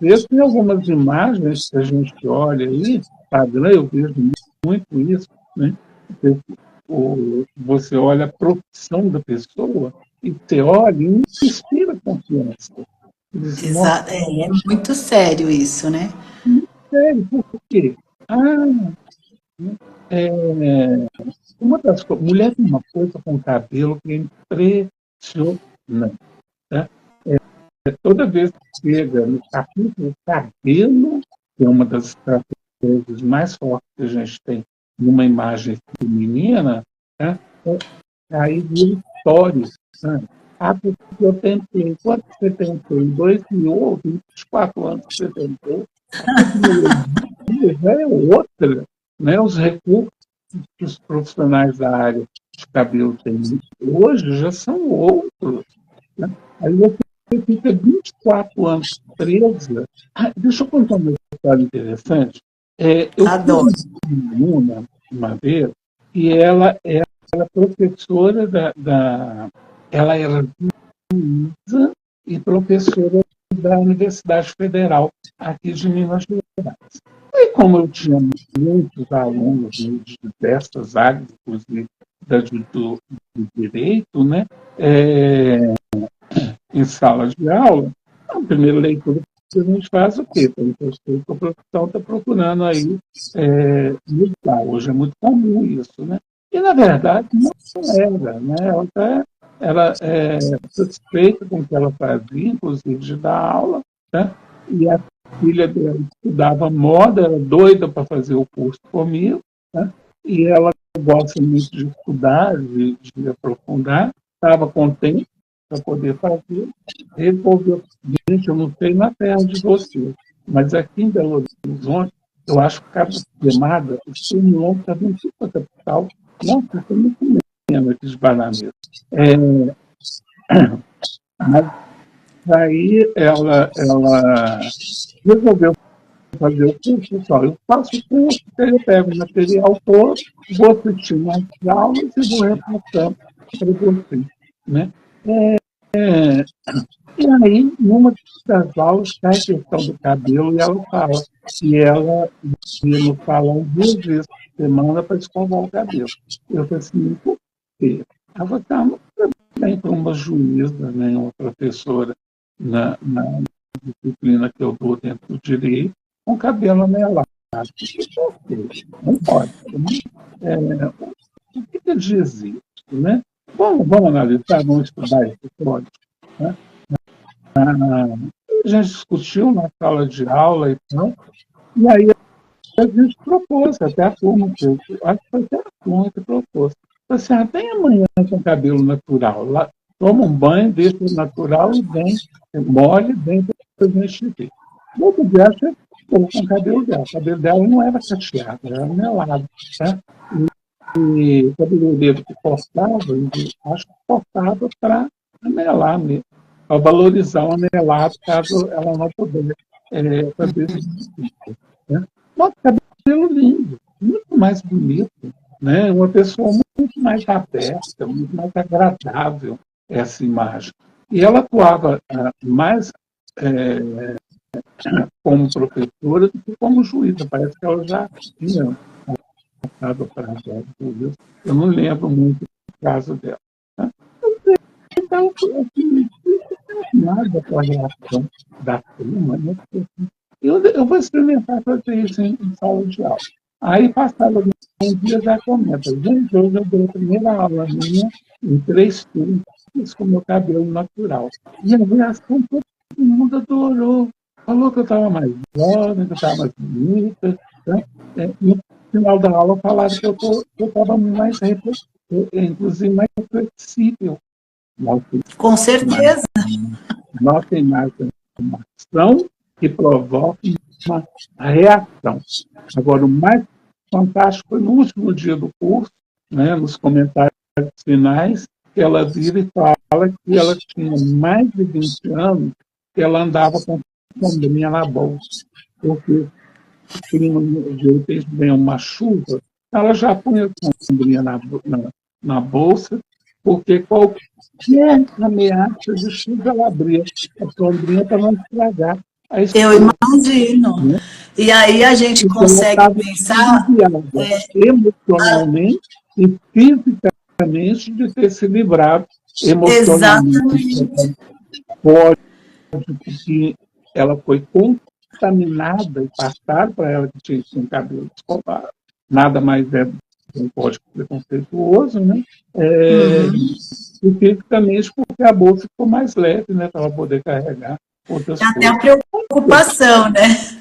vezes tem algumas imagens que a gente olha aí, padrão, eu vejo muito isso, né? Você olha a profissão da pessoa e você olha e inspira confiança. Exato. É muito sério isso, né? Sério, por quê? Uma das coisas, mulher tem uma coisa com o cabelo que é impressionante. Né? Toda vez que chega no capítulo cabelo, que é uma das estratégias mais fortes que a gente tem numa imagem feminina, né? Aí vira histórias. Né? Porque eu tentei, quando você tentou? Em 2000 ou 24 anos que você tentou, a tecnologia já é outra. Né? Os recursos que os profissionais da área de cabelo têm hoje já são outros. Né? Aí você fica 24 anos presa. Deixa eu contar uma história interessante. Eu Adoro. tive uma aluna uma vez e ela era professora ela era juíza e professora da Universidade Federal aqui de Minas Gerais. E como eu tinha muitos alunos de diversas áreas, inclusive do direito, né, em sala de aula, a primeira leitura que a gente faz o quê? A profissão está procurando aí mudar. Hoje é muito comum isso, né? E, na verdade, não era. Né? Ela era satisfeita com o que ela fazia, inclusive de dar aula, né? E a filha dela estudava moda, era doida para fazer o curso comigo, né? E ela gosta muito de estudar, de aprofundar, estava contente para poder fazer. Resolveu, gente, eu não sei na terra de vocês, mas aqui em Belo Horizonte Eu acho que cada queimada, o estimulão está dentro da capital. Nossa, eu estou muito comendo aqui de bananeiros. Mas aí ela resolveu fazer o curso, pessoal. Eu faço o curso, eu pego o material todo, vou assistir mais aulas e vou repassando para você. Né? E aí, numa das aulas, cai a questão do cabelo e ela fala que ela ia no salão 2 vezes por semana para escovar o cabelo. Eu falei assim, por quê? Ela falou, tá, não também para uma juíza, né, uma professora na disciplina que eu dou dentro do direito, com cabelo amelado. Não pode. Né? O que diz isso? Né? Vamos analisar, vamos estudar esse código. Né? A gente discutiu na sala de aula e tal, e aí a gente propôs, até a turma, acho que foi até a turma que propôs. Falei assim, vem amanhã com cabelo natural, lá, toma um banho, deixa natural e vem, molhe, vem para a gente ver. No outro dia, a gente ficou com o cabelo dela. O cabelo dela não era cacheado, era melado. Né? E o cabeleireiro que cortava, acho que cortava para amelar mesmo, para valorizar o amelado, caso ela não pudesse fazer isso. Né? Nossa, cabelo lindo, muito mais bonito, né? Uma pessoa muito mais aberta, muito mais agradável essa imagem. E ela atuava mais como professora do que como juíza. Parece que ela já tinha passado para a juíza. Eu não lembro muito do caso dela. Né? Então, assim, nada com a reação da turma, né? Eu vou experimentar fazer isso em sala de aula. Aí, passado alguns dias, já comenta. Gente, hoje eu dei a primeira aula minha em 3 turnos com meu cabelo natural. E a reação, todo mundo adorou. Falou que eu estava mais jovem, que eu estava mais bonita. Né? E no final da aula falaram que eu estava mais, inclusive, mais flexível. Com certeza. Nossa imagem é uma ação que provoca uma reação. Agora, o mais fantástico foi no último dia do curso, né, nos comentários finais, que ela vira e fala que ela tinha mais de 20 anos que ela andava com sombrinha na bolsa. Porque o clima de repente vem uma chuva, ela já punha com sombrinha na bolsa, porque qualquer ameaça de chuva ela abria a sombrinha para não estragar. Eu imagino. Né? E aí a gente consegue pensar emocionalmente e fisicamente de ter se livrado emocionalmente. Exatamente. Pode, porque ela foi contaminada e passaram para ela que tinha um cabelo descolado. Nada mais é um código preconceituoso, né? E fisicamente porque a bolsa ficou mais leve, né? Para ela poder carregar outras coisas. Até a preocupação, né?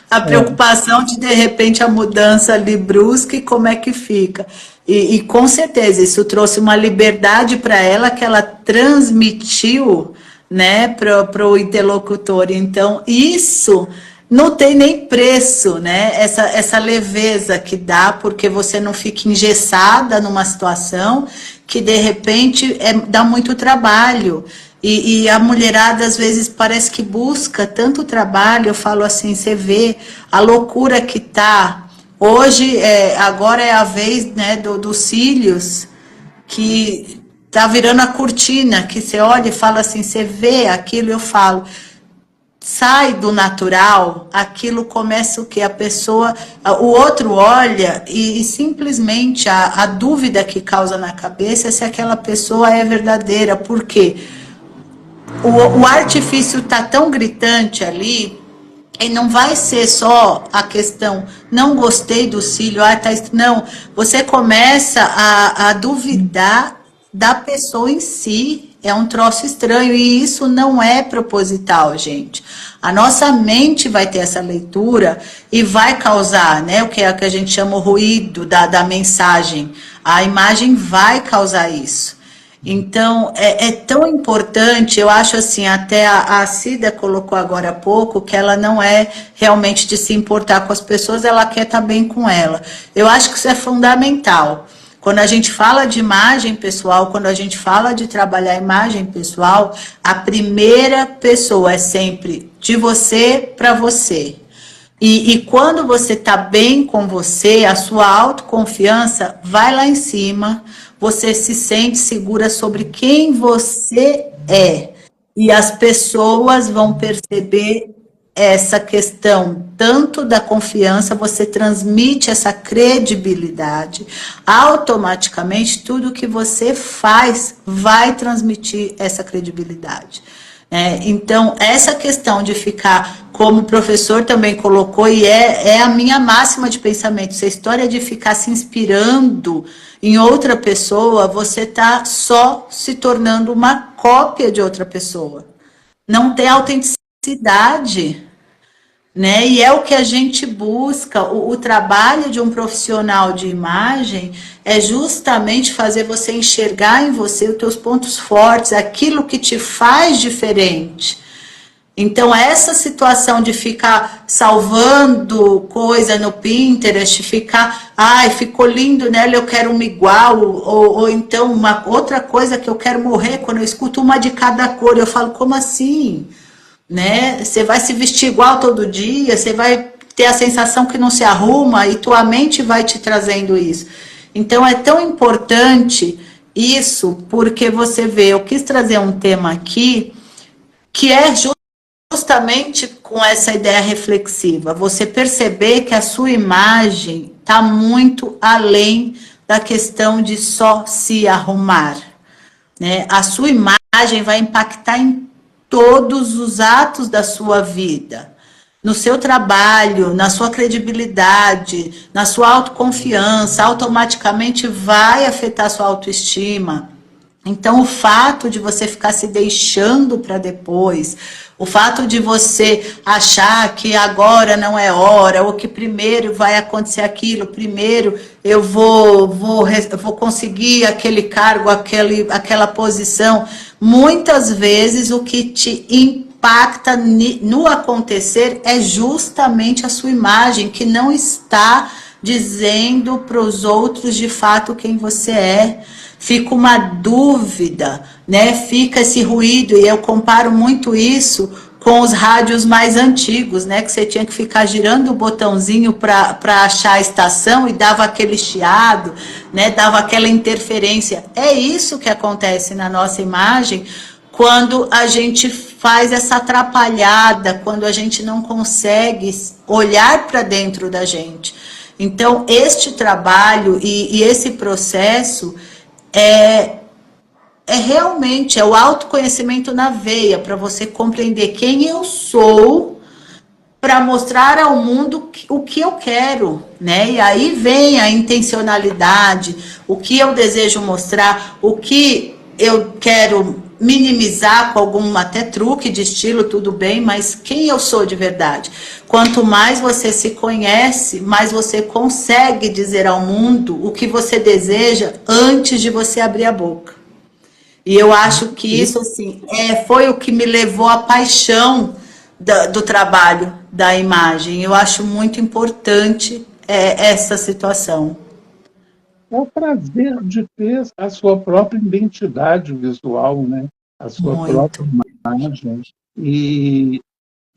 A preocupação de repente, a mudança ali brusca e como é que fica. E com certeza, isso trouxe uma liberdade para ela que ela transmitiu, né, para o interlocutor. Então, isso não tem nem preço, né? Essa leveza que dá, porque você não fica engessada numa situação que, de repente, dá muito trabalho. E a mulherada, às vezes, parece que busca tanto trabalho. Eu falo assim, você vê a loucura que tá. Hoje, agora é a vez, né, dos cílios, que tá virando a cortina, que você olha e fala assim, você vê aquilo, eu falo, sai do natural, aquilo começa o que? A pessoa, o outro olha e simplesmente a dúvida que causa na cabeça é se aquela pessoa é verdadeira. Por quê? O artifício está tão gritante ali, e não vai ser só a questão, não gostei do cílio, não, você começa a duvidar da pessoa em si, é um troço estranho, e isso não é proposital, gente. A nossa mente vai ter essa leitura e vai causar, né, o que a gente chama o ruído da mensagem, a imagem vai causar isso. Então, é tão importante, eu acho assim, até a Cida colocou agora há pouco, que ela não é realmente de se importar com as pessoas, ela quer estar bem com ela. Eu acho que isso é fundamental. Quando a gente fala de imagem pessoal, quando a gente fala de trabalhar a imagem pessoal, a primeira pessoa é sempre de você para você. E quando você está bem com você, a sua autoconfiança vai lá em cima, você se sente segura sobre quem você é. E as pessoas vão perceber essa questão, tanto da confiança, você transmite essa credibilidade, automaticamente tudo que você faz vai transmitir essa credibilidade. Então, essa questão de ficar, como o professor também colocou, e é a minha máxima de pensamento, essa história de ficar se inspirando em outra pessoa, você está só se tornando uma cópia de outra pessoa. Não tem autenticidade, né? E é o que a gente busca. O trabalho de um profissional de imagem é justamente fazer você enxergar em você os teus pontos fortes, aquilo que te faz diferente. Então, essa situação de ficar salvando coisa no Pinterest, ficar, ai, ficou lindo nela, eu quero uma igual, ou então uma outra coisa que eu quero morrer quando eu escuto uma de cada cor, eu falo, como assim? Né? Você vai se vestir igual todo dia, você vai ter a sensação que não se arruma e tua mente vai te trazendo isso. Então é tão importante isso, porque você vê, eu quis trazer um tema aqui que é justamente com essa ideia reflexiva, você perceber que a sua imagem está muito além da questão de só se arrumar, né? A sua imagem vai impactar em todos os atos da sua vida, no seu trabalho, na sua credibilidade, na sua autoconfiança, automaticamente vai afetar a sua autoestima. Então, o fato de você ficar se deixando para depois, o fato de você achar que agora não é hora, ou que primeiro vai acontecer aquilo, primeiro eu vou conseguir aquele cargo, aquela posição, muitas vezes o que te impacta no acontecer é justamente a sua imagem, que não está dizendo para os outros de fato quem você é. Fica uma dúvida, né? Fica esse ruído, e eu comparo muito isso com os rádios mais antigos, né? Que você tinha que ficar girando o botãozinho para achar a estação e dava aquele chiado, né? Dava aquela interferência. É isso que acontece na nossa imagem quando a gente faz essa atrapalhada, quando a gente não consegue olhar para dentro da gente. Então, este trabalho e esse processo é realmente o autoconhecimento na veia, para você compreender quem eu sou, para mostrar ao mundo o que eu quero, né? E aí vem a intencionalidade, o que eu desejo mostrar, o que eu quero minimizar com algum até truque de estilo, tudo bem, mas quem eu sou de verdade? Quanto mais você se conhece, mais você consegue dizer ao mundo o que você deseja antes de você abrir a boca. E eu acho que isso assim, foi o que me levou à paixão do trabalho da imagem. Eu acho muito importante essa situação. É o prazer de ter a sua própria identidade visual, né? A sua própria imagem. E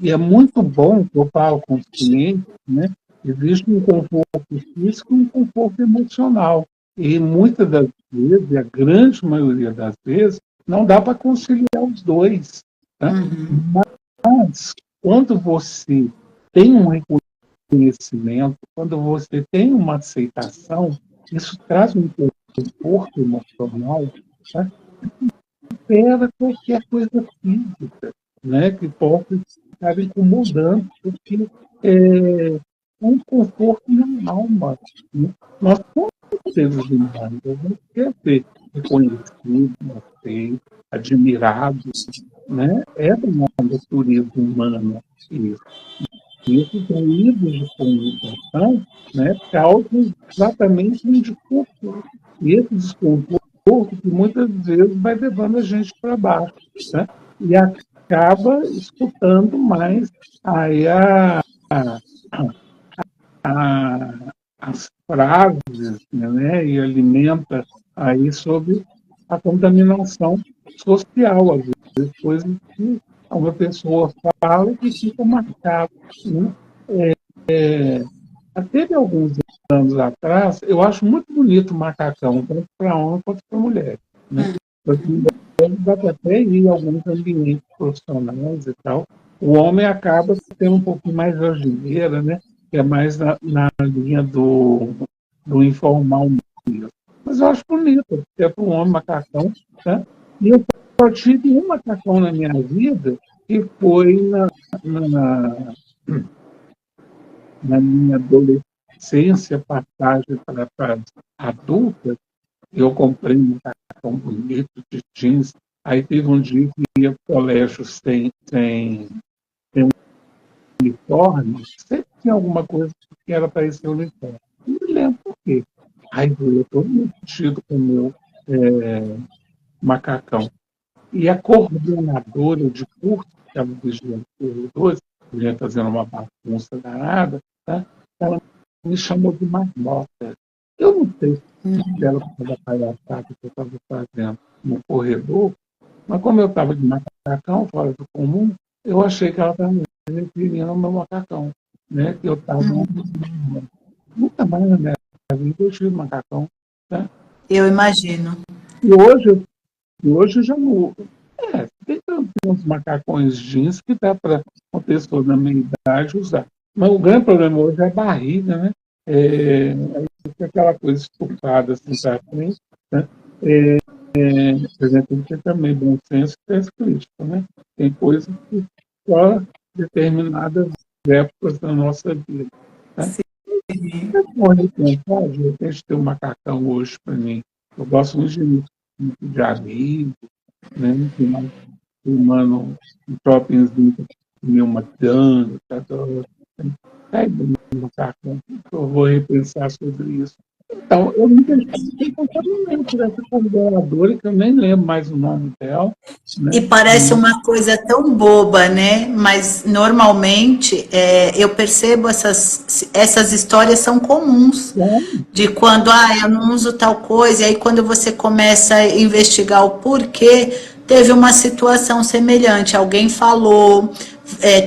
é muito bom que eu falo com os clientes, né? Existe um conforto físico e um conforto emocional. E muitas das vezes, e a grande maioria das vezes, não dá para conciliar os dois. Tá? Mas, quando você tem um reconhecimento, quando você tem uma aceitação, isso traz um conforto emocional, tá? Que supera qualquer coisa física, né? Que possa estar incomodando, porque é um conforto na alma. Né? Nós somos seres humanos, a gente quer ser reconhecido, aceito, admirado, né? É uma natureza humana isso. E esses ruídos de comunicação, né, causam exatamente um desconforto. E esse desconforto que muitas vezes vai levando a gente para baixo, né? E acaba escutando mais aí as frases, né? E alimenta aí sobre a contaminação social, às vezes, coisas que uma pessoa fala e que fica marcado, né? Teve alguns anos atrás, eu acho muito bonito o macacão, tanto para homem quanto para mulher, né? Dá para até ir em alguns ambientes profissionais e tal. O homem acaba tendo um pouquinho mais de algibeira, né? Que é mais na linha do informal mesmo. Mas eu acho bonito, porque é para um homem macacão, né? E eu só tive um macacão na minha vida, que foi na minha adolescência, passagem para adulta. Eu comprei um macacão bonito de jeans. Aí teve um dia que ia para o colégio sem uniforme, sempre tinha alguma coisa que era para esse uniforme. Não me lembro por quê. Aí eu estou metido com o meu macacão. E a coordenadora de curso, que estava vigiando os corredores, eu ia fazendo uma bagunça danada, tá? Ela me chamou de marmota. Eu não sei se ela estava palhaçada que eu estava fazendo no corredor, mas como eu estava de macacão, fora do comum, eu achei que ela estava me referindo ao meu macacão, né? Que eu estava... Nunca mais na minha vida eu tive macacão, né? Eu imagino. E hoje já não... tem uns macacões jeans que dá para uma pessoa da minha idade usar. Mas o grande problema hoje é a barriga, né? Aquela coisa estufada assim para frente, né? Por exemplo, tem que ter também bom senso e senso crítico, né? Tem coisas que só determinadas épocas da nossa vida. Né? É bom repensar, de repente, ter um macacão hoje para mim. Eu gosto muito de amigo, né? Filmando um shoppingzinho, comer uma janga, no macacão. Eu vou repensar sobre isso. Então, eu me identifiquei completamente dessa coordenadora, que eu nem lembro mais o nome dela. Né? E parece uma coisa tão boba, né? Mas normalmente eu percebo essas histórias são comuns. De quando eu não uso tal coisa, e aí quando você começa a investigar o porquê, teve uma situação semelhante, alguém falou,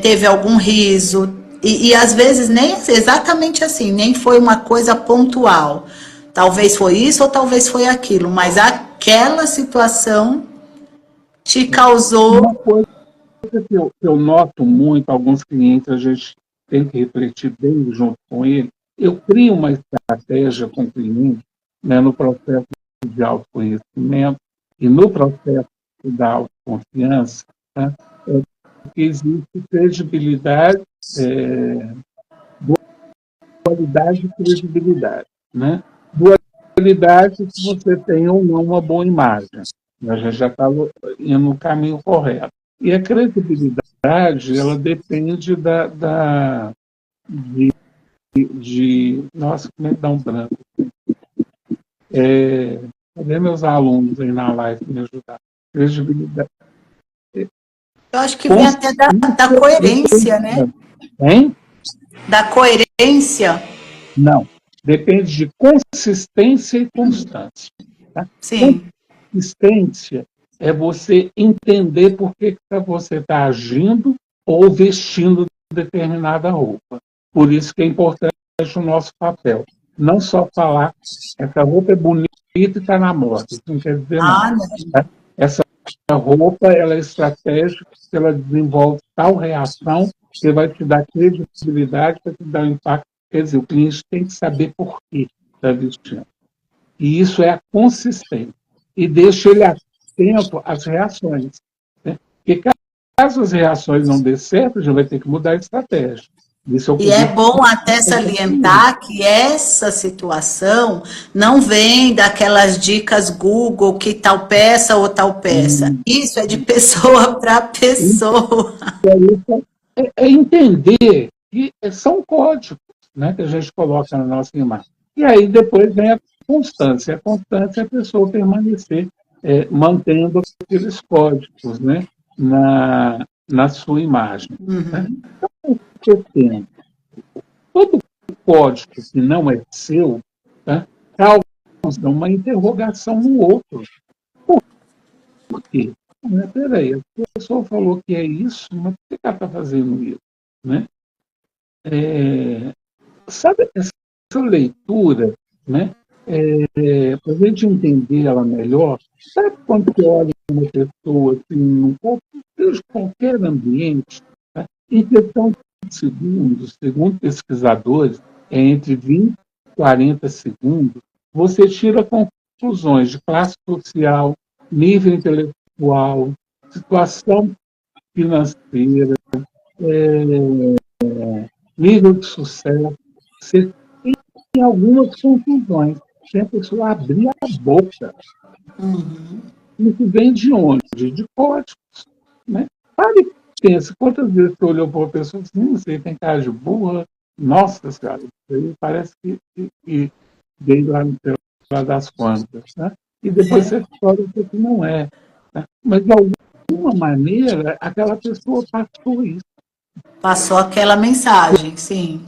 teve algum riso, e às vezes nem exatamente assim, nem foi uma coisa pontual. Talvez foi isso ou talvez foi aquilo, mas aquela situação te causou... Uma coisa que eu noto muito, alguns clientes, a gente tem que refletir bem junto com ele. Eu crio uma estratégia com o cliente, né, no processo de autoconhecimento e no processo da autoconfiança, né, que existe credibilidade, dualidade e credibilidade. Né? Dualidade se você tem ou não uma boa imagem. A gente já está indo no caminho correto. E a credibilidade, ela depende nossa, como é que dá um branco? Cadê meus alunos aí na live para me ajudar? Credibilidade. Eu acho que vem até da coerência, né? Hein? Da coerência. Não. Depende de consistência e constância. Tá? Sim. Consistência é você entender por que você está agindo ou vestindo determinada roupa. Por isso que é importante o nosso papel. Não só falar, essa roupa é bonita e está na moda. Isso não quer dizer nada. Né? Essa roupa ela é estratégica, ela desenvolve tal reação que vai te dar credibilidade, vai te dar impacto. Quer dizer, o cliente tem que saber por que está vestindo. E isso é a consistência. E deixa ele atento às reações. Né? Porque caso as reações não dê certo, já vai ter que mudar a estratégia. E é bom até salientar que essa situação não vem daquelas dicas Google que tal peça ou tal peça. Isso é de pessoa para pessoa. É entender que são códigos, né, que a gente coloca na nossa imagem. E aí depois vem a constância. A constância é a pessoa permanecer mantendo aqueles códigos, né, na sua imagem. Né? Uhum. Então, eu tenho todo código que não é seu, tá, causa uma interrogação no outro. Por quê? Peraí, a pessoa falou que é isso, mas por que ela está fazendo isso? Né? Sabe, essa leitura, né, para a gente entender ela melhor, sabe quando você olha uma pessoa assim, num qualquer ambiente, tá? Em questão de segundos, segundo pesquisadores, é entre 20 e 40 segundos, você tira conclusões de classe social, nível intelectual, situação financeira, nível de sucesso. Você tem algumas conclusões. Se a pessoa abrir a boca, isso vem de onde? De códigos. Né? Pare e pense, quantas vezes você olhou para uma pessoa e disse, você tem cara de burra, nossa senhora, isso aí parece que veio lá no lá das quantas. Né? E depois você descobre que não é. Né? Mas, de alguma maneira, aquela pessoa passou isso. Passou aquela mensagem, sim.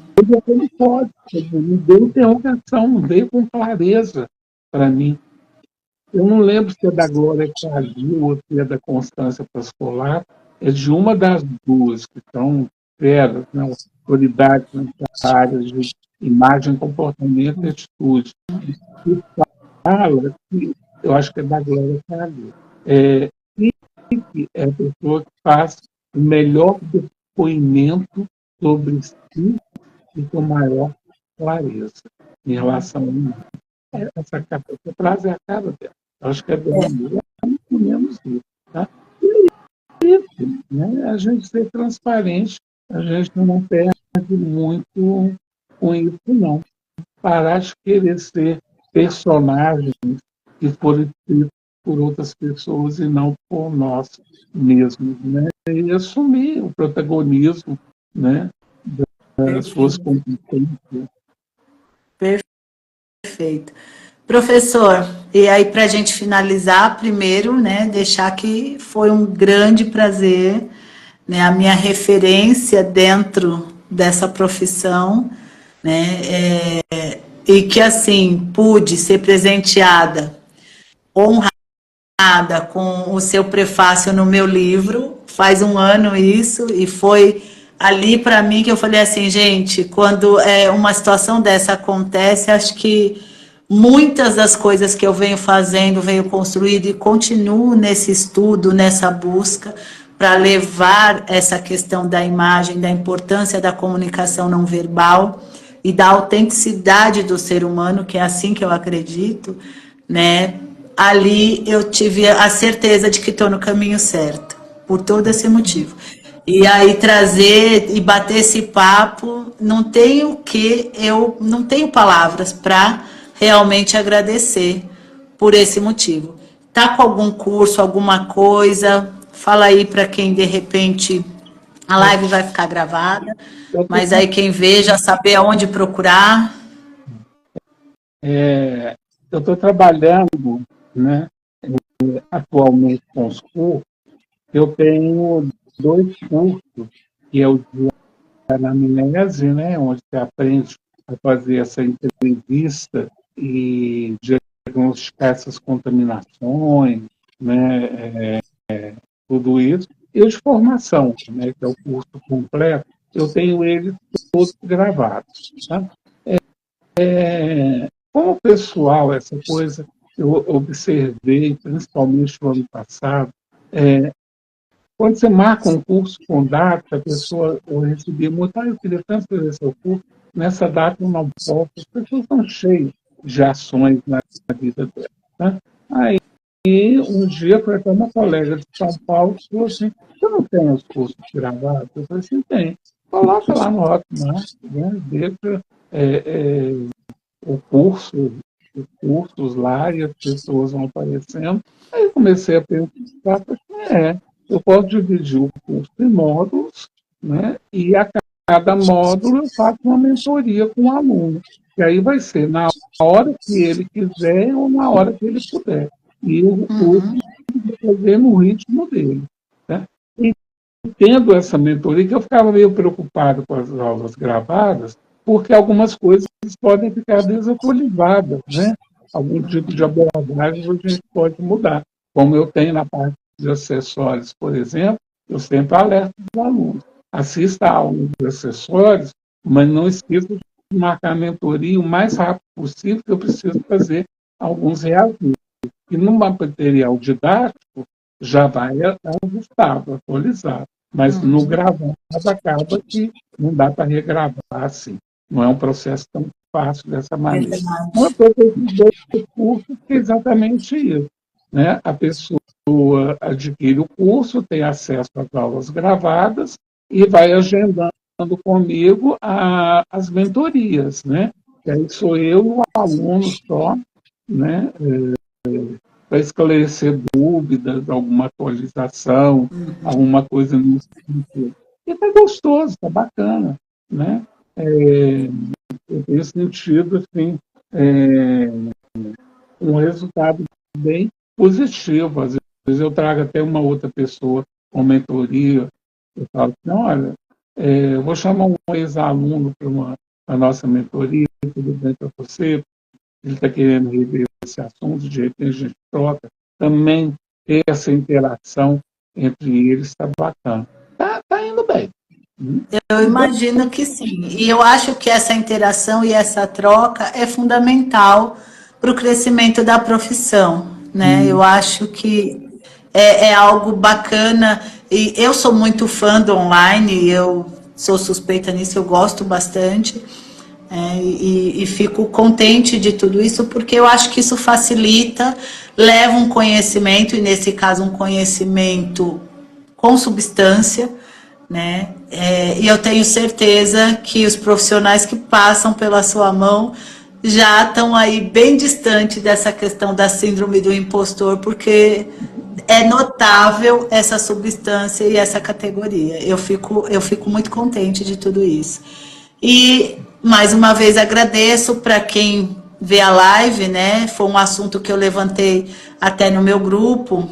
Ele pode, me deu interrogação, não veio com clareza para mim. Eu não lembro se é da Glória Calil ou se é da Constância Pascolar, é de uma das duas, que são feras, né, autoridades nessa área de imagem, comportamento e atitude. E fala que, eu acho que é da Glória Calil, que é a pessoa que faz o melhor depoimento sobre si e com maior clareza em relação a mim. Essa frase é a cara dela. Eu acho que é dela mesmo, é muito menos isso. Tá? E isso, né? A gente ser transparente, a gente não perde muito com isso, não. Parar de querer ser personagens que foram escritos por outras pessoas e não por nós mesmos. Né? E assumir o protagonismo, né, das suas competências. Perfeito. Professor, e aí para a gente finalizar, primeiro, né, deixar que foi um grande prazer, né, a minha referência dentro dessa profissão, né, e que assim pude ser presenteada, honrada com o seu prefácio no meu livro, faz um ano isso, e foi ali para mim que eu falei assim, gente, quando uma situação dessa acontece, acho que muitas das coisas que eu venho fazendo, venho construindo e continuo nesse estudo, nessa busca, para levar essa questão da imagem, da importância da comunicação não verbal e da autenticidade do ser humano, que é assim que eu acredito, né? Ali eu tive a certeza de que estou no caminho certo, por todo esse motivo. E aí trazer e bater esse papo, eu não tenho palavras para realmente agradecer por esse motivo. Tá com algum curso, alguma coisa? Fala aí para quem de repente a live vai ficar gravada, mas aí quem vê já saber aonde procurar. Eu estou trabalhando, né, atualmente com os cursos. Eu tenho 2 cursos, que é o de anamnese, né, onde você aprende a fazer essa entrevista e diagnosticar essas contaminações, né, tudo isso. E o de formação, né, que é o curso completo, eu tenho eles todos gravados. Tá? Como pessoal, essa coisa eu observei, principalmente no ano passado, quando você marca um curso com data, a pessoa, eu recebi muito, eu queria tanto fazer seu curso, nessa data eu não posso, as pessoas estão cheias de ações na vida dela. Né? Aí, um dia, foi até uma colega de São Paulo que falou assim, você não tem os cursos gravados? Eu falei assim, tem. Coloca lá no Hotmart, né? Deixa o curso, os cursos lá e as pessoas vão aparecendo. Aí eu comecei a pensar, eu posso dividir o curso em módulos, né? E a cada módulo eu faço uma mentoria com o aluno. E aí vai ser na hora que ele quiser ou na hora que ele puder. E o curso vai fazer no ritmo dele. Né? E tendo essa mentoria, que eu ficava meio preocupado com as aulas gravadas, porque algumas coisas podem ficar desatualizadas, né? Algum tipo de abordagem a gente pode mudar. Como eu tenho na parte de acessórios, por exemplo, eu sempre alerto os alunos. Assista a aula de acessórios, mas não esqueça de marcar a mentoria o mais rápido possível, que eu preciso fazer alguns reajustes. E no material didático já vai ajustado, atualizado. Mas no gravado acaba que não dá para regravar assim. Não é um processo tão fácil dessa maneira. Uma coisa do curso é exatamente isso. Né? A pessoa adquire o curso, tem acesso às aulas gravadas e vai agendando comigo as mentorias. Né? E aí sou eu e o aluno só, né? Para esclarecer dúvidas, alguma atualização, alguma coisa nesse sentido. E está gostoso, está bacana. Né? Eu tenho sentido assim, um resultado bem positivo. Às vezes eu trago até uma outra pessoa com mentoria, eu falo assim, olha, eu vou chamar um ex-aluno para a nossa mentoria, tudo bem para você? Ele está querendo rever esse assunto, de repente a gente troca. Também ter essa interação entre eles está bacana. Está indo bem. Eu imagino que sim. E eu acho que essa interação e essa troca é fundamental para o crescimento da profissão, né? Eu acho que é algo bacana. E eu sou muito fã do online, eu sou suspeita nisso, eu gosto bastante. E fico contente de tudo isso, porque eu acho que isso facilita, leva um conhecimento, e nesse caso um conhecimento com substância, né? E eu tenho certeza que os profissionais que passam pela sua mão já estão aí bem distante dessa questão da síndrome do impostor, porque é notável essa substância e essa categoria. Eu fico muito contente de tudo isso. E, mais uma vez, agradeço para quem vê a live, né? Foi um assunto que eu levantei até no meu grupo,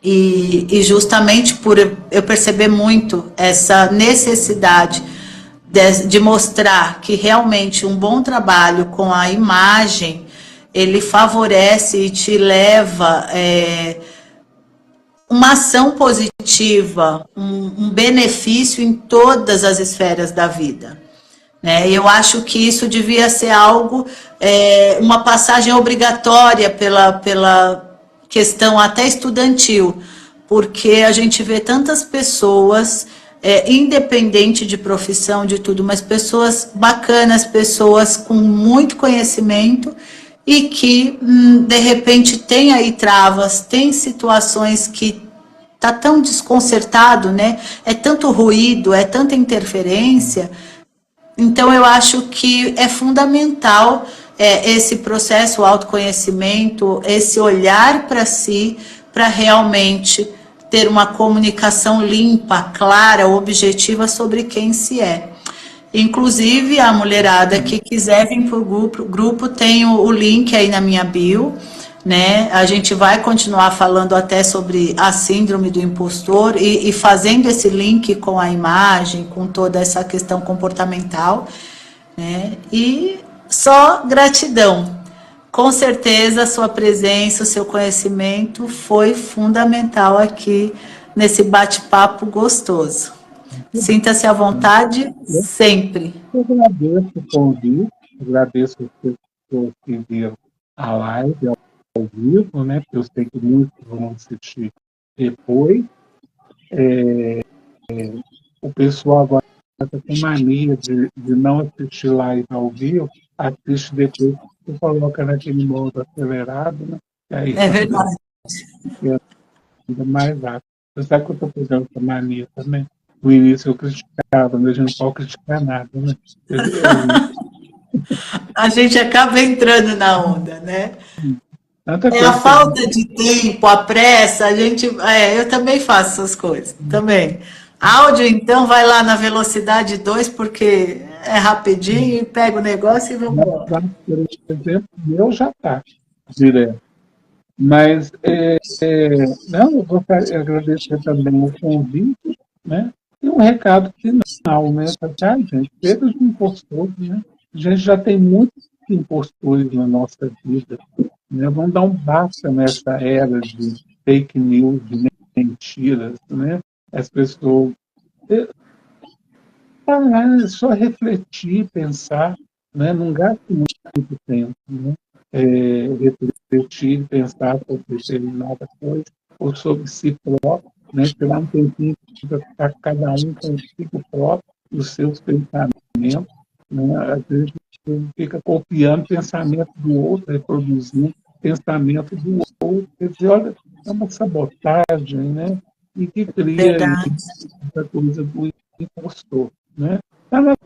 e justamente por eu perceber muito essa necessidade de mostrar que realmente um bom trabalho com a imagem, ele favorece e te leva uma ação positiva, um benefício em todas as esferas da vida. Né? Eu acho que isso devia ser algo, uma passagem obrigatória pela questão até estudantil, porque a gente vê tantas pessoas, independente de profissão, de tudo, mas pessoas bacanas, pessoas com muito conhecimento e que, de repente, tem aí travas, tem situações que está tão desconcertado, né? É tanto ruído, é tanta interferência. Então, eu acho que é fundamental esse processo, o autoconhecimento, esse olhar para si, para realmente ter uma comunicação limpa, clara, objetiva sobre quem se é. Inclusive, a mulherada que quiser vir para o grupo, tem o link aí na minha bio, né? A gente vai continuar falando até sobre a síndrome do impostor e fazendo esse link com a imagem, com toda essa questão comportamental, né? E só gratidão. Com certeza, a sua presença, o seu conhecimento foi fundamental aqui nesse bate-papo gostoso. Sinta-se à vontade sempre. Eu agradeço o convite, agradeço as pessoas que viram a live ao vivo, né? Porque eu sei que muitos vão assistir depois. O pessoal agora está com mania de não assistir live ao vivo, assiste depois e coloca naquele modo acelerado, né? E aí, é verdade. Ainda mais rápido. Você sabe que eu estou pegando essa mania também? No início eu criticava, mas a gente não pode criticar nada, né? A gente acaba entrando na onda, né? A falta de tempo, a pressa, a gente. Eu também faço essas coisas, também. Áudio, então, vai lá na velocidade 2, porque É rapidinho, pega o negócio e vamos Mas, embora. por exemplo, o meu já está direto. Mas, não, eu gostaria de agradecer também o convite, né? E um recado final, né? Tá, gente, chega de impostor, né? A gente já tem muitos impostores na nossa vida, né? Vamos dar um basta nessa era de fake news, de mentiras, né? As pessoas parar, só refletir, pensar, né? Não gaste muito tempo, né? Refletir, pensar sobre determinada coisa, ou sobre si próprio, né? Tirar um tempinho para ficar cada um consigo próprio, os seus pensamentos, né? Às vezes a gente fica copiando pensamento do outro, reproduzindo pensamento do outro, quer dizer, olha, é uma sabotagem, né? E que cria aí Verdade, essa coisa do impostor, né? Está nas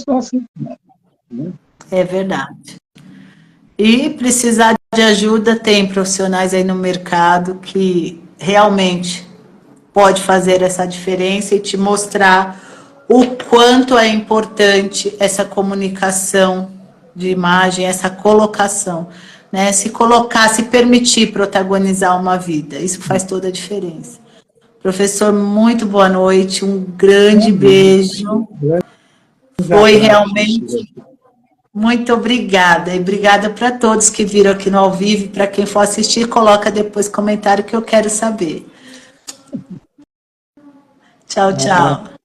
nossas mãos, né? é verdade. E precisar de ajuda, tem profissionais aí no mercado que realmente pode fazer essa diferença e te mostrar o quanto é importante essa comunicação de imagem, essa colocação, né? Se colocar, se permitir protagonizar uma vida, isso faz toda a diferença. Professor, muito boa noite, um grande Amém. beijo. Grandes Foi abraços. realmente muito obrigada. E obrigada para todos que viram aqui no ao vivo. Para quem for assistir, coloca depois comentário que eu quero saber. Tchau, Um abraço. tchau.